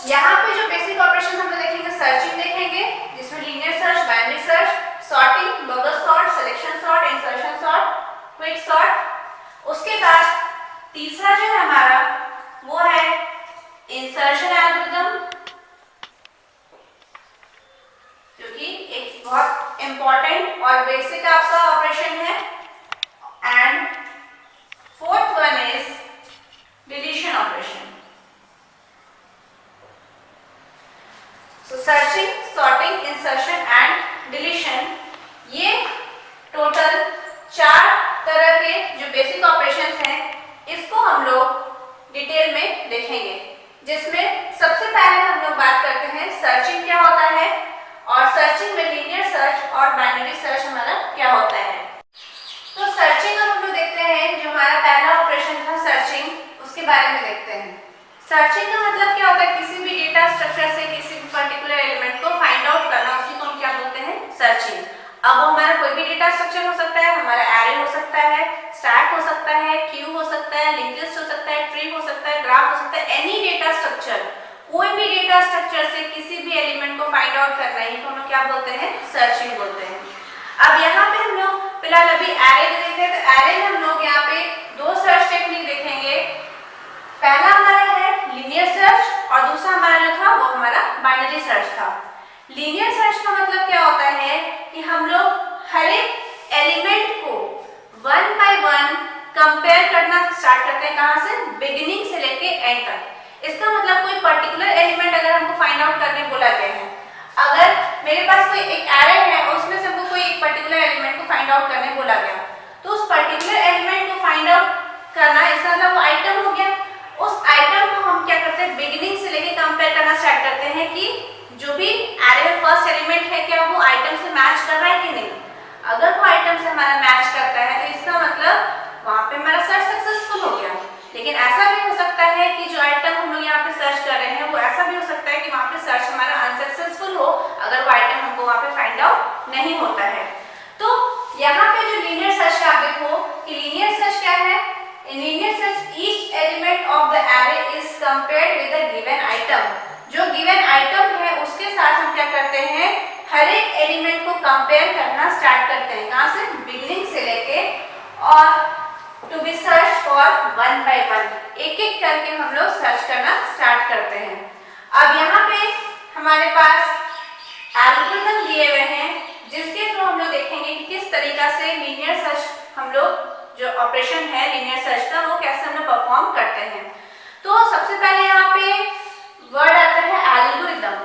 यहाँ पे जो बेसिक ऑपरेशन हम लोग देखेंगे, सर्चिंग देखेंगे जिसमें linear search, binary search, sorting, bubble sort, selection sort, insertion sort, quick sort. उसके बाद तीसरा जो है हमारा वो है इंसर्शन एल्गोरिथम, जो कि एक बहुत इंपॉर्टेंट और बेसिक आपका ऑपरेशन है। And fourth one is deletion operation. So searching, sorting, insertion and deletion, ये टोटल 4 तरह के जो बेसिक ऑपरेशंस हैं, इसको हम लोग डिटेल में देखेंगे। जिसमें सबसे पहले हम लोग बात करते हैं सर्चिंग क्या होता है, और सर्चिंग में लीनियर सर्च और बाइनरी सर्च हमारा क्या होता है। तो सर्चिंग हम लोग देखते हैं, जो हमारा पहला ऑपरेशन था सर्चिंग, उसके बारे में देखते हैं। सर्चिंग का मतलब क्या होता है, किसी भी डेटा स्ट्रक्चर से किसी भी पर्टिकुलर एलिमेंट को फाइंड आउट करना, उसी को हम क्या बोलते हैं, सर्चिंग। अब वो हमारा कोई भी डेटा स्ट्रक्चर हो सकता है, हमारा एरे हो सकता है, स्टैक हो सकता है, क्यू हो सकता है, लिंक लिस्ट हो सकता है, ट्री हो सकता है, ग्राफ हो सकता है, एनी डेटा स्ट्रक्चर, कोई भी डेटा स्ट्रक्चर से किसी भी एलिमेंट को फाइंड आउट करना है, तो हम लोग क्या बोलते हैं, सर्चिंग बोलते हैं। अब यहाँ पे हम लोग फिलहाल अभी एरे देखते हैं, तो एरे में हम लोग यहाँ पे 2 सर्च टेक्निक देखेंगे। पहला हमारा है लीनियर सर्च और दूसरा हमारा जो था वो हमारा बाइनरी सर्च था। लीनियर सर्च का मतलब क्या होता है कि हम लोग हर एक एलिमेंट को 1 बाय 1 कंपेयर करना स्टार्ट करते हैं, कहां से, बिगिनिंग से लेके एंड तक। इसका मतलब कोई पर्टिकुलर एलिमेंट अगर हमको फाइंड आउट करने बोला गया है, अगर मेरे पास कोई एक एरे है और उसमें से हमको कोई एक पर्टिकुलर एलिमेंट को फाइंड आउट करने बोला गया, तो उस पर्टिकुलर एलिमेंट को फाइंड आउट करना, इसका मतलब वो आइटम हो गया। उस आइटम को हम क्या करते हैं, बिगिनिंग से लेके कंपेयर करना स्टार्ट करते हैं कि जो भी एरे में फर्स्ट एलिमेंट है, क्या वो आइटम से मैच कर रहा है कि नहीं। अगर वो आइटम से हमारा मैच करता है, तो इसका मतलब वहां पे हमारा सर्च सक्सेसफुल हो गया। लेकिन ऐसा भी हो सकता है कि जो आइटम हम लोग यहाँ पे सर्च कर रहे हैं, वो ऐसा भी हो सकता है कि वहां पे सर्च हमारा अनसक्सेसफुल हो, अगर वो आइटम हमको वहां पे फाइंड आउट नहीं होता है। तो यहाँ पे जो लीनियर सर्च आप देखो कि लीनियर सर्च क्या है, in linear search each element of the array is compared with a given item. जो गिवन आइटम है उसके साथ हम क्या करते हैं, हर एक एलिमेंट को कंपेयर करना स्टार्ट करते हैं, कहां से, बिगिनिंग से लेके, और to be search for 1 by 1, एक एक करके हम लोग सर्च करना स्टार्ट करते हैं। अब यहाँ पे हमारे पास एल्गोरिथम दिए हुए हैं, जिसके थ्रू हम लोग देखेंगे कि किस तरीका से लीनियर सर्च हम लोग जो ऑपरेशन है लीनियर सर्च का, वो कैसे हम लोग परफॉर्म करते हैं। तो सबसे पहले यहाँ पे वर्ड आता है एल्गोरिथम।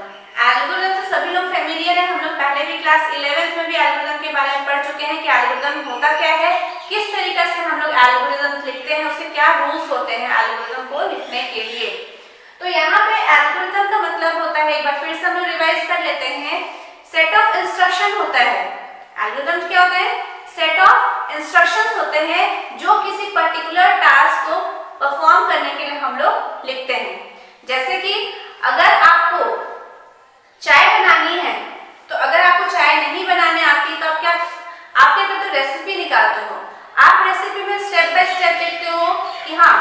एल्गोरिथम से सभी लोग फेमिलियर हैं, हम लोग पहले भी क्लास 11th में भी एल्गोरिथम के बारे में पढ़ चुके हैं कि एल्गोरिथम होता क्या है, किस तरीके से हम लोग एल्गोरिथम लिखते हैं, उसके क्या रूल्स होते हैं एल्गोरिथम को लिखने के लिए। तो यहाँ पे एल्गोरिथम का मतलब होता है, एक बार फिर से हम लोग रिवाइज कर लेते हैं, सेट ऑफ इंस्ट्रक्शन होता है। एल्गोरिथम क्या होते हैं, सेट ऑफ इंस्ट्रक्शंस होते हैं जो किसी पर्टिकुलर टास्क को परफॉर्म करने के लिए हम लोग लिखते हैं। जैसे कि अगर आपको चाय बनानी है, तो अगर आपको चाय नहीं बनाने आती, तो आप क्या करते हो, रेसिपी निकालते हो। आप रेसिपी में स्टेप बाय स्टेप देखते हो कि हाँ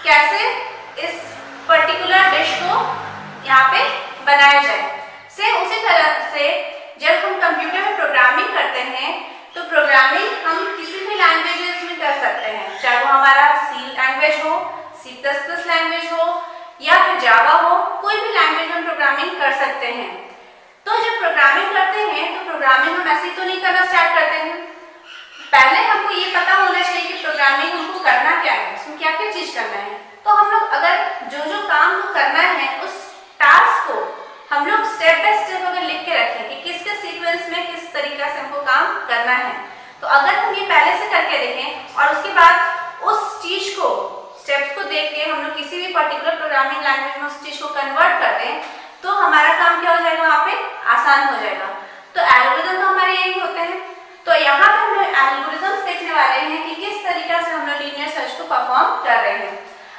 कैसे इस पर्टिकुलर डिश को यहाँ पे बनाया जाए। से उसी तरह से जब हम कंप्यूटर में प्रोग्रामिंग करते हैं, तो प्रोग्रामिंग हम किसी भी लैंग्वेजेस में कर सकते हैं, चाहे वो हमारा सी लैंग्वेज हो, C++ लैंग्वेज हो, या फिर जावा हो, कोई भी लैंग्वेज में प्रोग्रामिंग कर सकते हैं। तो जब प्रोग्रामिंग करते हैं, तो प्रोग्रामिंग हम ऐसे तो नहीं करना स्टार्ट करते हैं, पहले हमको ये पता होना चाहिए कि प्रोग्रामिंग हमको करना क्या है, उसमें क्या क्या चीज करना है। तो हम लोग अगर जो जो काम को करना है, उस टास्क को हम लोग स्टेप बाय स्टेप अगर लिख के रखें कि किसके सीक्वेंस सीक्वेंस में किस तरीके से हमको काम करना है। तो अगर हम ये पहले से करके देखें और उसके बाद उस चीज को स्टेप्स को देख के हम लोग किसी भी पर्टिकुलर प्रोग्रामिंग लैंग्वेज में उस चीज को कन्वर्ट कर दें तो हमारा काम क्या हो जाएगा, वहाँ पे आसान हो जाएगा। तो एल्गोरिथम तो हमारे यही होते हैं। तो यहाँ पे हम लोग एल्गोरिथम्स देखने वाले हैं कि किस तरीके से हम लोग लीनियर सर्च को परफॉर्म कर रहे हैं।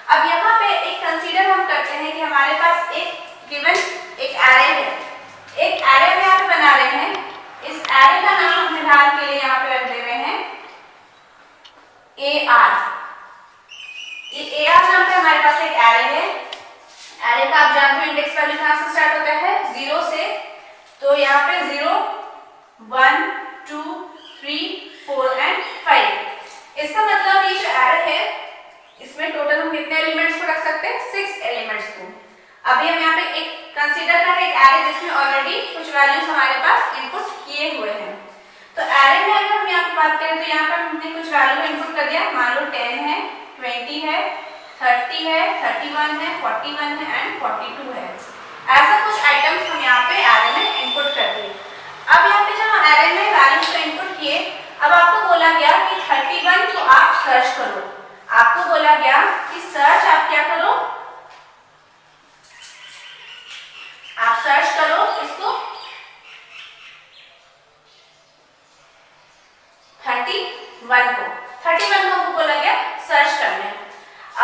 अब यहाँ पे एक कंसीडर हम करते हैं कि हमारे पास एक गिवन एक एरे है, एक एरे में आप बना रहे हैं। इस एरे का नाम हम फिलहाल के लिए यहाँ पे रख दे रहे हैं AR। ये AR नाम पे हमारे पास एक एरे है। एरे का आप जानते हो इंडेक्स वैल्यू कहाँ से स्टार्ट होता है, 0 से। तो यहाँ पे 0 1 2 3 4 एंड 5। इसका मतलब ये जो एरे है इसमें टोटल हम कितने एलिमेंट्स को रख सकते हैं, 6 एलिमेंट्स को। अभी हम यहाँ पे एक कंसीडर कर रहे हैं एक एरे जिसमें ऑलरेडी कुछ वैल्यूज हमारे पास इनपुट किए हुए हैं। तो एरे में अगर हम यहाँ पे बात करें तो यहाँ पर हमने कुछ वैल्यू इनपुट कर दिया, मान लो 10 है, 20 है, 30 है, 31 है, 41 है एंड 42 है। ऐसा कुछ आइटम्स हम यहाँ पे एरे में इनपुट कर दिए। अब यहाँ पे जब हम एरे में वैल्यूज को इनपुट किए, अब आपको बोला गया कि 31 को आप सर्च करो। आपको बोला गया कि सर्च आप क्या करो, आप सर्च करो इसको 31 को हमको बोला गया सर्च करने।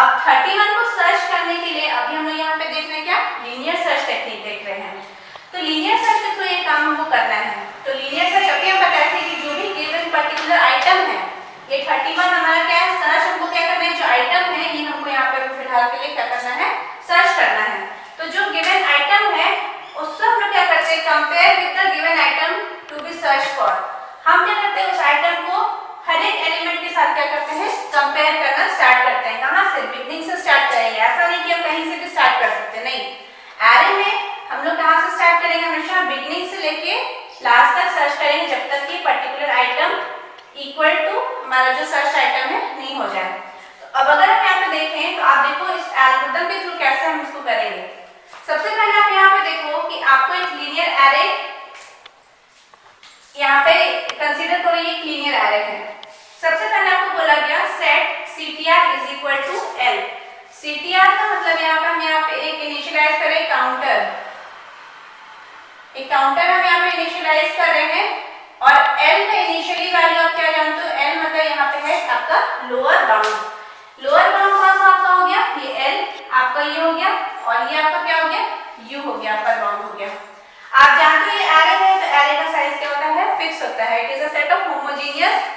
अब 31 को सर्च करने के लिए अभी हम लोग यहाँ पे देख रहे हैं क्या, लीनियर सर्च टेक्निक देख रहे हैं। तो लीनियर सर्च के थ्रू ये काम हमको करना है। तो लीनियर सर्च अभी हम बताए थे कि जो भी गिवन पर्टिकुलर आइटम है, ये 31 हमारा क्या है, सर्च हमको क्या करना है, जो आइटम है ये हमको यहाँ पे फिलहाल के लिए क्या करना है, सर्च करना है। तो जो गिवन आइटम है उससे हम लोग क्या करते हैं, compare with the given item to be search for. हम क्या करते हैं, उस आइटम को हर एक एलिमेंट के साथ क्या करते हैं, कंपेयर करना स्टार्ट करते हैं। कहाँ से, बिगनिंग से स्टार्ट करेंगे। ऐसा नहीं कि हम कहीं से भी स्टार्ट कर सकते, नहीं। एरे में हम लोग कहाँ से स्टार्ट करेंगे, हमेशा बिगनिंग से लेके लास्ट तक सर्च करेंगे जब तक कि पर्टिकुलर आइटम इक्वल टू हमारा जो सर्च आइटम है नहीं हो जाए। तो अब अगर हम यहाँ पे देखें तो आप देखो इस एल्गोरिथम के थ्रू कैसे हम इसको करेंगे। सबसे पहले आप यहाँ पे देखो कि आपको एक लीनियर एरे यहाँ पे कंसीडर करो, ये एक लीनियर एरे है। सबसे पहले आपको बोला गया set CTR is equal to L। CTR का मतलब यहाँ पे हम यहाँ पे एक इनिशियलाइज करें काउंटर, एक काउंटर हम यहाँ पे इनिशियलाइज कर रहे हैं। और L का इनिशियली वैल्यू आप क्या जानते हो, L मतलब यहाँ पे है आपका लोअर बाउंड। लोअर बाउंड कौन सा आपका हो गया, ये L आपका ये हो गया, और ये आपका क्या हो गया, U हो गया, अपर बाउंड हो गया। आप जानते हो ये एरे है, तो एरे का साइज क्या होता है, फिक्स होता है। It is a set of homogeneous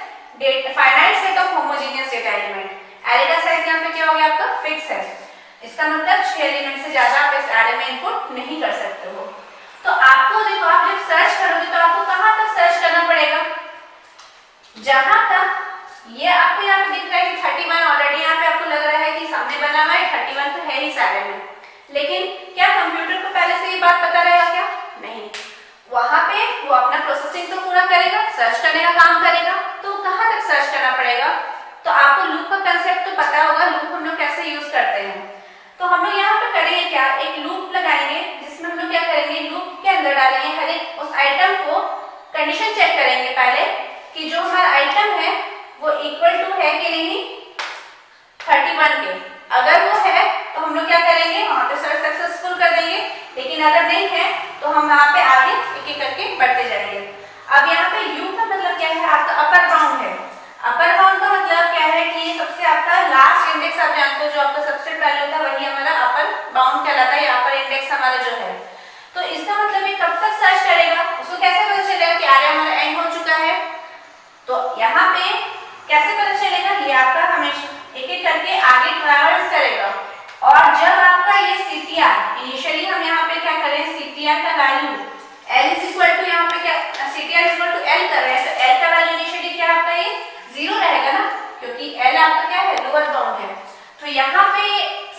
finite set of homogeneous data element. Array का साइज यहाँ पे क्या हो गया, आपका फिक्स है। इसका मतलब 6 एलिमेंट से ज्यादा आप इस एरे में इनपुट नहीं कर सकते हो। तो आपको देखो, आप जब सर्च करोगे तो आपको कहाँ तक सर्च करना पड़ेगा, जहां तक ये आपको यहाँ पे दिख रहा है कि 31 ऑलरेडी यहाँ पे आपको लग रहा है कि सामने बना हुआ है, 31 तो है ही सारे में। लेकिन क्या कंप्यूटर को पहले से ये बात पता रहेगा क्या, नहीं। वहां पे वो अपना प्रोसेसिंग तो पूरा करेगा, सर्च करने का काम करेगा, तो कहाँ तक सर्च करना पड़ेगा। तो आपको लूप का कंसेप्ट तो पता होगा, लूप हम लोग कैसे यूज करते हैं। तो हम लोग यहाँ पे करेंगे क्या, एक लूप लगाएंगे जिसमें हम लोग क्या करेंगे, लूप के अंदर डालेंगे हर एक उस आइटम को कंडीशन चेक करेंगे पहले कि जो हमारा आइटम है वो इक्वल टू है कि नहीं 31 के। अगर वो है तो हम लोग क्या करेंगे, वहां पे सर्च सक्सेसफुल कर देंगे। लेकिन अगर नहीं है तो हम वहां पे आगे एक एक करके बढ़ते जाएंगे। अब यहाँ पे U का मतलब क्या है, आपका अपर बाउंड है। अपर बाउंड का मतलब क्या है कि ये सबसे आपका लास्ट इंडेक्स आप जानते हो, जो आपका सबसे पहले होता है वही हमारा अपर बाउंड कहलाता है, अपर इंडेक्स हमारा जो है। तो इसका मतलब ये कब तक सर्च करेगा, उसको कैसे पता चलेगा कि एरे हमारा एंड हो चुका है। तो यहाँ पे कैसे पता चलेगा, ये आपका हमेशा एक एक करके आगे ट्रैवर्स करेगा। और जब आपका ये CTR, इनिशियली हम यहाँ पे क्या करें, CTR का value L is equal to, यहाँ पे क्या CTR is equal to L कर रहे हैं, तो L का वैल्यू इनिशियली क्या आपका ये 0 रहेगा ना, क्योंकि L आपका क्या है, लोअर बाउंड है। तो यहाँ पे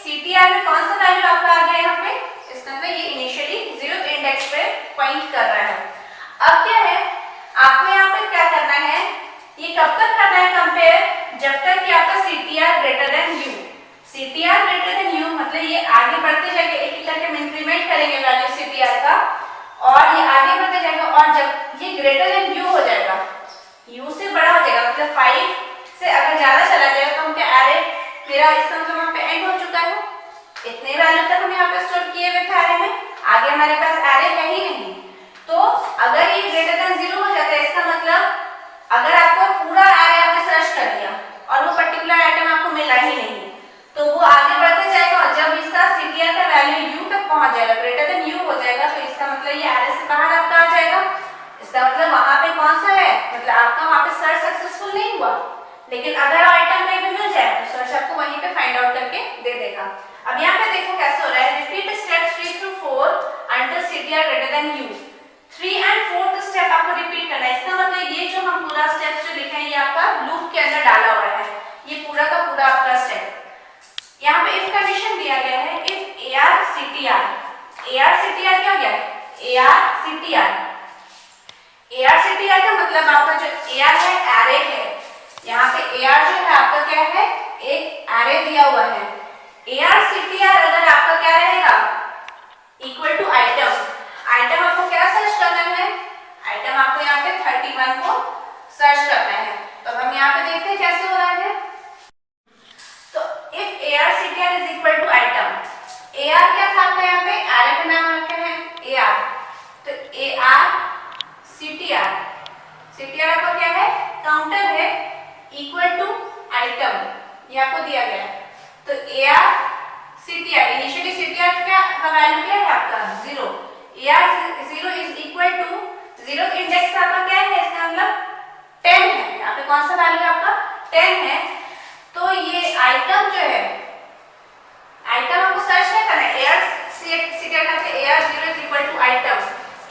CTR में कौन सा वैल्यू आपका आ गया, यहाँ पे इसका मतलब ये इनिशियली 0th इंडेक्स पे पॉइंट कर रहा है। अब क्या है, आपको यहाँ पे क्या करना है, ये कब तक करना है कंपेयर, जब तक कि आपका CTR greater than U। CTR greater than U मतलब ये आगे बढ़ते जाएंगे, एक एक करके इंक्रीमेंट करेंगे वैल्यू CTR का, और ये आगे बढ़ते जाएगा। और जब ये ग्रेटर देन यू हो जाएगा, यू से बड़ा हो जाएगा, मतलब 5 से अगर ज्यादा चला जाएगा तो हम क्या एरे मेरा इसका मतलब वहां पे एंड हो चुका है, इतने वैल्यू तक हम यहाँ पे स्टोर किए हुए थे एरे में, आगे हमारे पास एरे है ही नहीं। तो अगर ये ग्रेटर देन 0 हो जाता है इसका मतलब अगर आपको पूरा एरे आपने सर्च कर लिया और वो पर्टिकुलर आइटम आपको मिला ही नहीं तो वो आगे बढ़ते जाएगा और जब इसका सीटीआर का वैल्यू यू तक पहुंच जाएगा, ग्रेटर देन यू हो जाएगा, तो इसका मतलब ये एरे से बाहर आपका आ जाएगा। इसका मतलब वहां पे कौन सा है, मतलब आपका वहां पे सर्च सक्सेसफुल नहीं हुआ, लेकिन अगर आइटम कहीं पे मिल जाए तो सर्च आपको वहीं पे फाइंड आउट करके दे देगा। अब यहाँ पे देखो कैसे हो रहा है, repeat step 3 through 4 until CTR greater than u। 3 and 4th step आपको रिपीट करना है। इसका मतलब ये जो हम पूरा स्टेप जो लिखे हैं ये आपका लूप के अंदर डाला हुआ है, ये पूरा का पूरा आपका स्टेप। यहाँ पे इफ कंडीशन दिया गया है, if AR CTR, AR CTR क्या हो गया, AR CTR, AR CTR का मतलब आपका जो AR है एरे है, यहाँ पे AR जो है आपका क्या है, एक एरे दिया हुआ है। AR CTR अगर आपका क्या रहेगा, इक्वल टू आइटम, आइटम आपको क्या सर्च करना है, आइटम आपको यहाँ पे 31 को सर्च करना है। तो हम यहाँ पे देखते हैं कैसे हो रहा है। तो if AR CTR is equal to item, AR क्या था आपका यहाँ पे एरे का नाम रखे हैं AR, तो AR CTR, CTR आपका क्या है, काउंटर है, इक्वल टू आइटम, ये आपको दिया गया है। तो AR CTR, इनिशियली CTR का वैल्यू क्या है आपका 0, AR 0 is equal to 0 index आपका क्या है, इसका मतलब 10 है, यहाँ पे कौन सा वैल्यू आपका 10 है। तो ये आइटम जो है, आइटम आपको सर्च नहीं करना है, AR CTR का AR 0 is equal to item,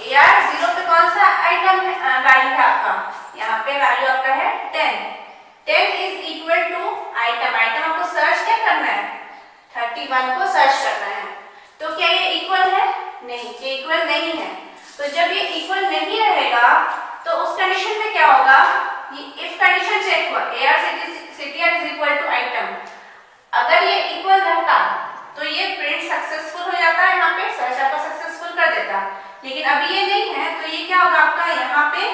AR 0 पे कौन सा आइटम वैल्यू है आपका, यहाँ पे वैल्यू आपका है 10, 10 is equal to item, item आपको सर्च क्या करना है, 31 को सर्च करना है। तो क्या ये इक्वल है, नहीं, ये इक्वल नहीं है। तो जब ये इक्वल नहीं रहेगा तो उस कंडीशन में क्या होगा, ये इफ कंडीशन चेक हुआ, AR CTR is equal to item, अगर ये इक्वल रहता तो ये प्रिंट सक्सेसफुल हो जाता है, यहाँ पे सर्च आपका सक्सेसफुल कर देता, लेकिन अभी ये नहीं है। तो ये क्या होगा आपका, यहाँ पे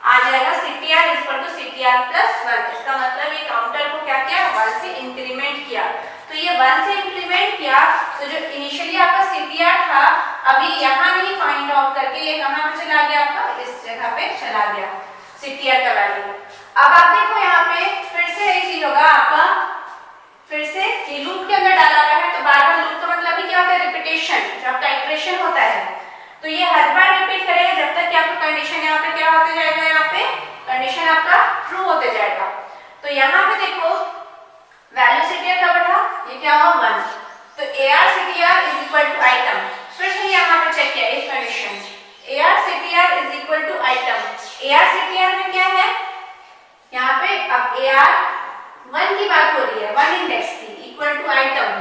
आ जाएगा CTR is equal to CTR plus 1, इसका मतलब ये काउंटर को क्या किया, 1 से इंक्रीमेंट किया। तो ये 1 से इंक्रीमेंट किया तो जो इनिशियली आपका CTR था अभी यहाँ नहीं फाइंड आउट करके ये कहाँ पे चला गया, आपका इस जगह पे चला गया CTR का वैल्यू। अब आप देखो यहाँ पे फिर से एक चीज होगा आपका, फिर से ये लूप के अंदर डाला हुआ है, तो बार बार लूप का मतलब भी क्या होता है, रिपीटेशन, जब आपका इटरेशन होता है तो ये हर बार रिपीट करेगा जब तक कि आपका कंडीशन यहाँ पे क्या होते जाएगा, यहाँ पे कंडीशन आपका ट्रू होते जाएगा। तो यहाँ पे देखो वैल्यू CTR का बढ़ा, ये क्या हुआ 1, तो AR CTR is equal to item, फिर से यहाँ पे चेक किया इस condition, AR CTR is equal to item, AR CTR में क्या है, यहाँ पे अब AR 1 की बात हो रही है, 1 इंडेक्स की equal to item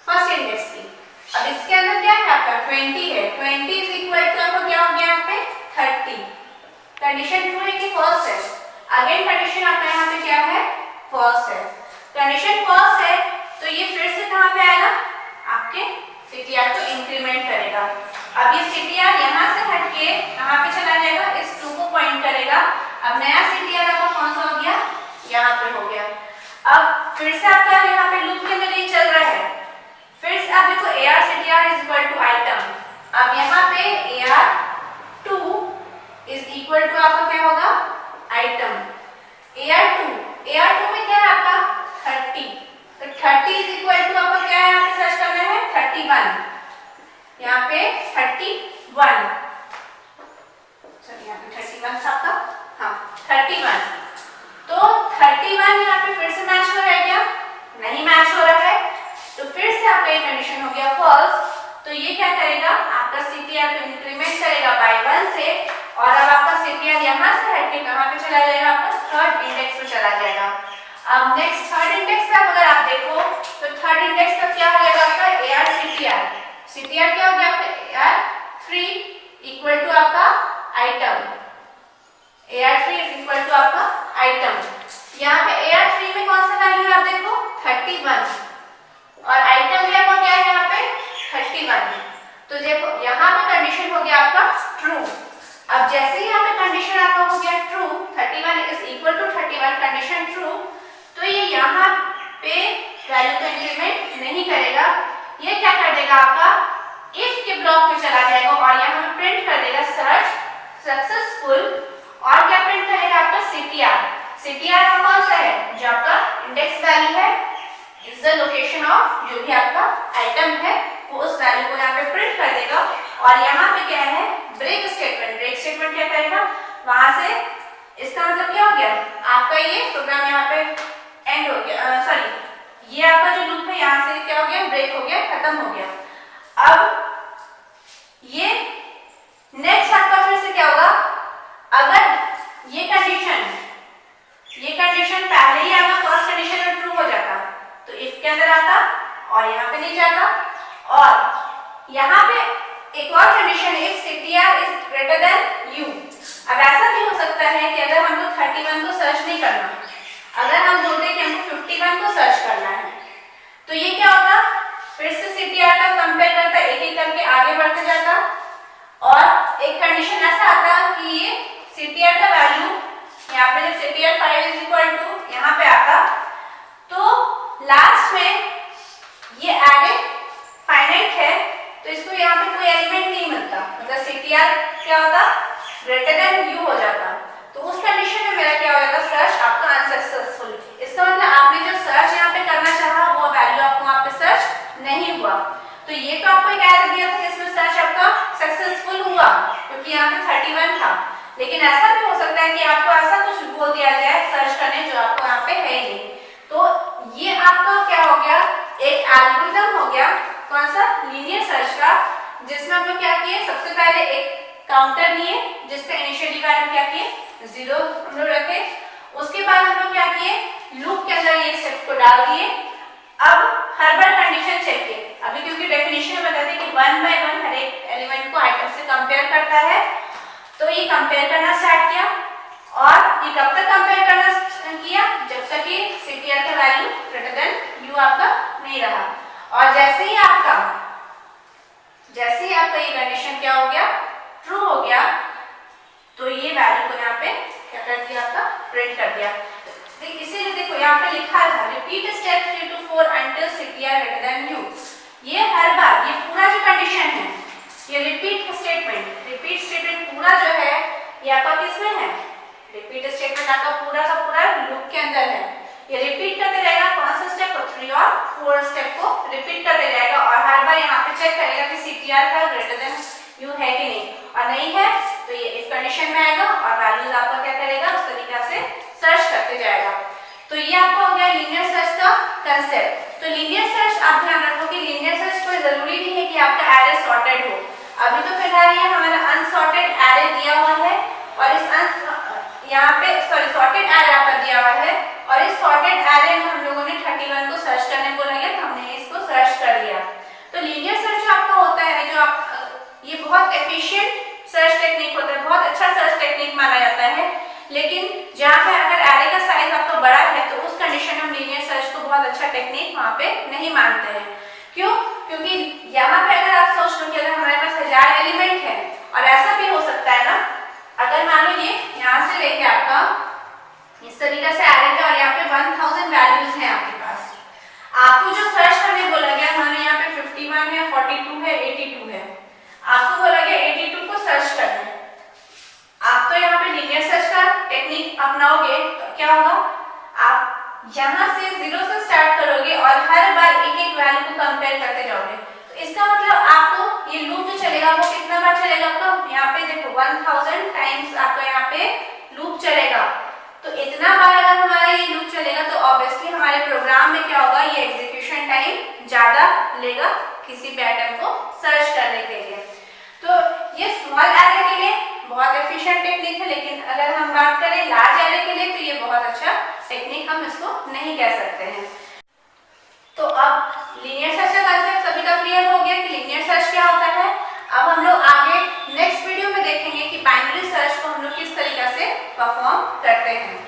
first index की। अब इसके अंदर क्या है आपका 20 है, 20 इज इक्वल टू आपको क्या हो गया यहाँ पे 30, कंडीशन ट्रू है कि फॉल्स है, अगेन कंडीशन आपका यहाँ पे क्या है, फॉल्स है, कंडीशन फॉल्स है। तो ये फिर से कहाँ पे आएगा, आपके CTR को इंक्रीमेंट करेगा। अब ये CTR यहाँ से हटके कहाँ पे चला जाएगा, इस 2 को पॉइंट करेगा। अब नया CTR आपका कौन सा हो गया, यहाँ पे हो गया। अब फिर से आपका यहाँ पे लूप के अंदर ये चल रहा है, फिर से आप देखो AR CTR is equal to item, अब यहाँ पे AR 2 इज इक्वल टू आपका क्या होगा, आइटम, AR 2 में क्या है आपका 30, तो 30 इज इक्वल टू आपका क्या है, यहाँ पे सर्च करना है 31, यहाँ पे 31, चलिए यहाँ पे 31 आपका, हाँ 31, तो 31 यहाँ पे फिर से मैच हो रहा है क्या, नहीं मैच हो रहा है, तो फिर से आपका ये कंडीशन हो गया फॉल्स। तो ये क्या करेगा, आपका CTR को इंक्रीमेंट करेगा बाय 1 से, और अब आपका CTR यहाँ से हटके कहाँ पे चला जाएगा, आपका थर्ड इंडेक्स पे चला जाएगा। अब नेक्स्ट थर्ड इंडेक्स पे अगर आप देखो तो थर्ड इंडेक्स का क्या हो जाएगा आपका AR CTR, CTR क्या हो गया आपका AR 3 इक्वल टू आपका item, AR 3 is equal to आपका आइटम। यहाँ पे AR 3 में कौन सा वैल्यू है आप देखो 31, और आइटम भी आपका क्या है यहाँ पे 31, तो देखो यहाँ पे कंडीशन हो गया आपका ट्रू। अब जैसे ही यहाँ पे वैल्यू को इंक्रीमेंट नहीं करेगा। ये क्या कर देगा आपका इफ के ब्लॉक में चला जाएगा और यहाँ पे प्रिंट कर देगा सर्च सक्सेसफुल और क्या प्रिंट करेगा आपका CTR। CTR कौन सा है जो आपका इंडेक्स वैल्यू है इज द लोकेशन ऑफ जो भी आपका आइटम है वो उस वैल्यू को यहाँ पे प्रिंट कर देगा। और यहाँ पे क्या है ब्रेक स्टेटमेंट। ब्रेक स्टेटमेंट क्या करेगा वहां से इसका मतलब क्या हो गया आपका ये प्रोग्राम यहाँ पे एंड हो गया, सॉरी ये आपका जो लूप है यहाँ से क्या हो गया ब्रेक हो गया, खत्म हो गया। अब ये नेक्स्ट आपका फिर से क्या होगा अगर ये कंडीशन पहले ही आपका फर्स्ट कंडीशन में ट्रू हो जाता तो इफ के अंदर आता और यहाँ पे नहीं जाता। और यहाँ पे एक और कंडीशन है if CTR is greater than U। अब ऐसा भी हो सकता है कि अगर हमको 31 को सर्च नहीं करना, अगर हम बोलते हैं कि हमको 51 को सर्च करना है तो ये क्या होता फिर से CTR का कंपेयर करता एक एक करके आगे बढ़ते जाता और एक कंडीशन ऐसा आता कि ये CTR का वैल्यू यहाँ पे जब CTR 5 इज इक्वल टू यहाँ पे आता तो लास्ट में ये आगे फाइनाइट है तो इसको यहाँ पे कोई एलिमेंट नहीं मिलता, मतलब CTR क्या होता ग्रेटर देन U हो जाता। तो उस कंडीशन में मेरा क्या हो जाता सर्च आपका अनसक्सेसफुल। इसका मतलब आपने जो सर्च यहाँ पे करना चाहा वो वैल्यू आपको वहाँ पे सर्च नहीं हुआ। तो ये तो आपको एक एरर दिया था कि इसमें सर्च आपका सक्सेसफुल हुआ क्योंकि यहाँ पे 31 था, लेकिन ऐसा भी हो सकता है कि आपको ऐसा कुछ बोल दिया जाए सर्च करने जो आपको यहाँ पे है ही नहीं। तो ये आपका क्या हो गया एक एल्गोरिथम हो गया कौन सा लीनियर सर्च का, जिसमें हम लोग क्या किए सबसे पहले एक काउंटर लिए जिसका इनिशियली वैल्यू क्या किए 0 हम लोग रखे। उसके बाद हम लोग क्या किए लूप के अंदर ये स्टेप को डाल दिए। अब हर बार कंडीशन चेक किए अभी क्योंकि डेफिनेशन में बताते कि 1 बाय 1 हर एक एलिमेंट को आइटम से कंपेयर करता है तो ये कंपेयर करना स्टार्ट किया। और ये कब तक कंपेयर करना किया जब तक कि CTR का वैल्यू ग्रेटर देन U आपका नहीं रहा। और जैसे ही आपका ये कंडीशन क्या हो गया ट्रू हो गया तो ये वैल्यू को यहाँ पे क्या कर दिया आपका प्रिंट कर दिया। इसीलिए देखो यहाँ पे लिखा था repeat step 3 to 4 until CTR greater than U। ये हर बार ये पूरा जो कंडीशन है ये रिपीट स्टेटमेंट पूरा जो है ये आपका किसमें है रिपीट स्टेटमेंट आपका पूरा का पूरा लूप के अंदर है। ये रिपीट करते रहेगा कौन सा स्टेप को 3 और 4 स्टेप को रिपीट करते रहेगा और हर बार यहाँ पे चेक करेगा कि CTR का ग्रेटर देन U है कि नहीं, और नहीं है तो ये इफ कंडीशन में आएगा और वैल्यूज आपका क्या करेगा उस तरीका से सर्च करते जाएगा। तो ये आपका हो गया लीनियर सर्च का कंसेप्ट। तो लीनियर सर्च आप ध्यान रखो कि लीनियर सर्च कोई जरूरी नहीं है कि आपका एरे सॉर्टेड हो। अभी तो फिलहाल ये हमारा अनसॉर्टेड एरे दिया हुआ है और इस यहाँ पे सॉर्टेड एरे आपका दिया हुआ है और इस सॉर्टेड एरे में हम लोगों ने 31 को सर्च करने बोला गया तो हमने इसको सर्च कर लिया। तो लीनियर सर्च आपका होता है जो आप ये बहुत एफिशिएंट सर्च टेक्निक होता है, बहुत अच्छा सर्च टेक्निक माना जाता है। लेकिन जहाँ पे अगर एरे का साइज आपका बड़ा है तो उस कंडीशन में हम लीनियर सर्च को बहुत अच्छा टेक्निक वहाँ पे नहीं मानते हैं। क्यों? क्योंकि यहाँ पे अगर आप सोच लो कि अगर हमारे पास 1000 एलिमेंट है और ऐसा भी हो सकता है ना अगर मान लो ये यहाँ से लेके आपका इस तरीके से एरे है और यहाँ पे 1000 वैल्यूज हैं आपके पास, आपको जो सर्च करने बोला गया मान लो यहाँ पे 51 है 42 है 82 है, आपको बोला गया 82 को सर्च करना है। आप तो यहाँ पे लीनियर सर्च का टेक्निक अपनाओगे तो क्या होगा आप यहाँ से 0 से स्टार्ट करोगे और हर बार एक एक वैल्यू को कंपेयर करते जाओगे। तो इसका मतलब आपको ये लूप जो चलेगा वो कितना बार चलेगा आपका यहाँ पे देखो 1000 टाइम्स आपका यहाँ पे लूप चलेगा। तो इतना बार अगर हमारा ये लूप चलेगा तो ऑब्वियसली हमारे प्रोग्राम में क्या होगा ये एग्जीक्यूशन टाइम ज्यादा लेगा किसी भी आइटम को सर्च करने के लिए। तो ये स्मॉल एरे के लिए बहुत एफिशिएंट टेक्निक है, लेकिन अगर हम बात करें लार्ज एरे के लिए तो ये बहुत अच्छा टेक्निक हम इसको नहीं कह सकते हैं। तो अब लीनियर सर्च का कांसेप्ट सभी का क्लियर हो गया कि लीनियर सर्च क्या होता है। अब हम लोग आगे नेक्स्ट वीडियो में देखेंगे कि बाइनरी सर्च को हम लोग किस तरीके से परफॉर्म करते हैं।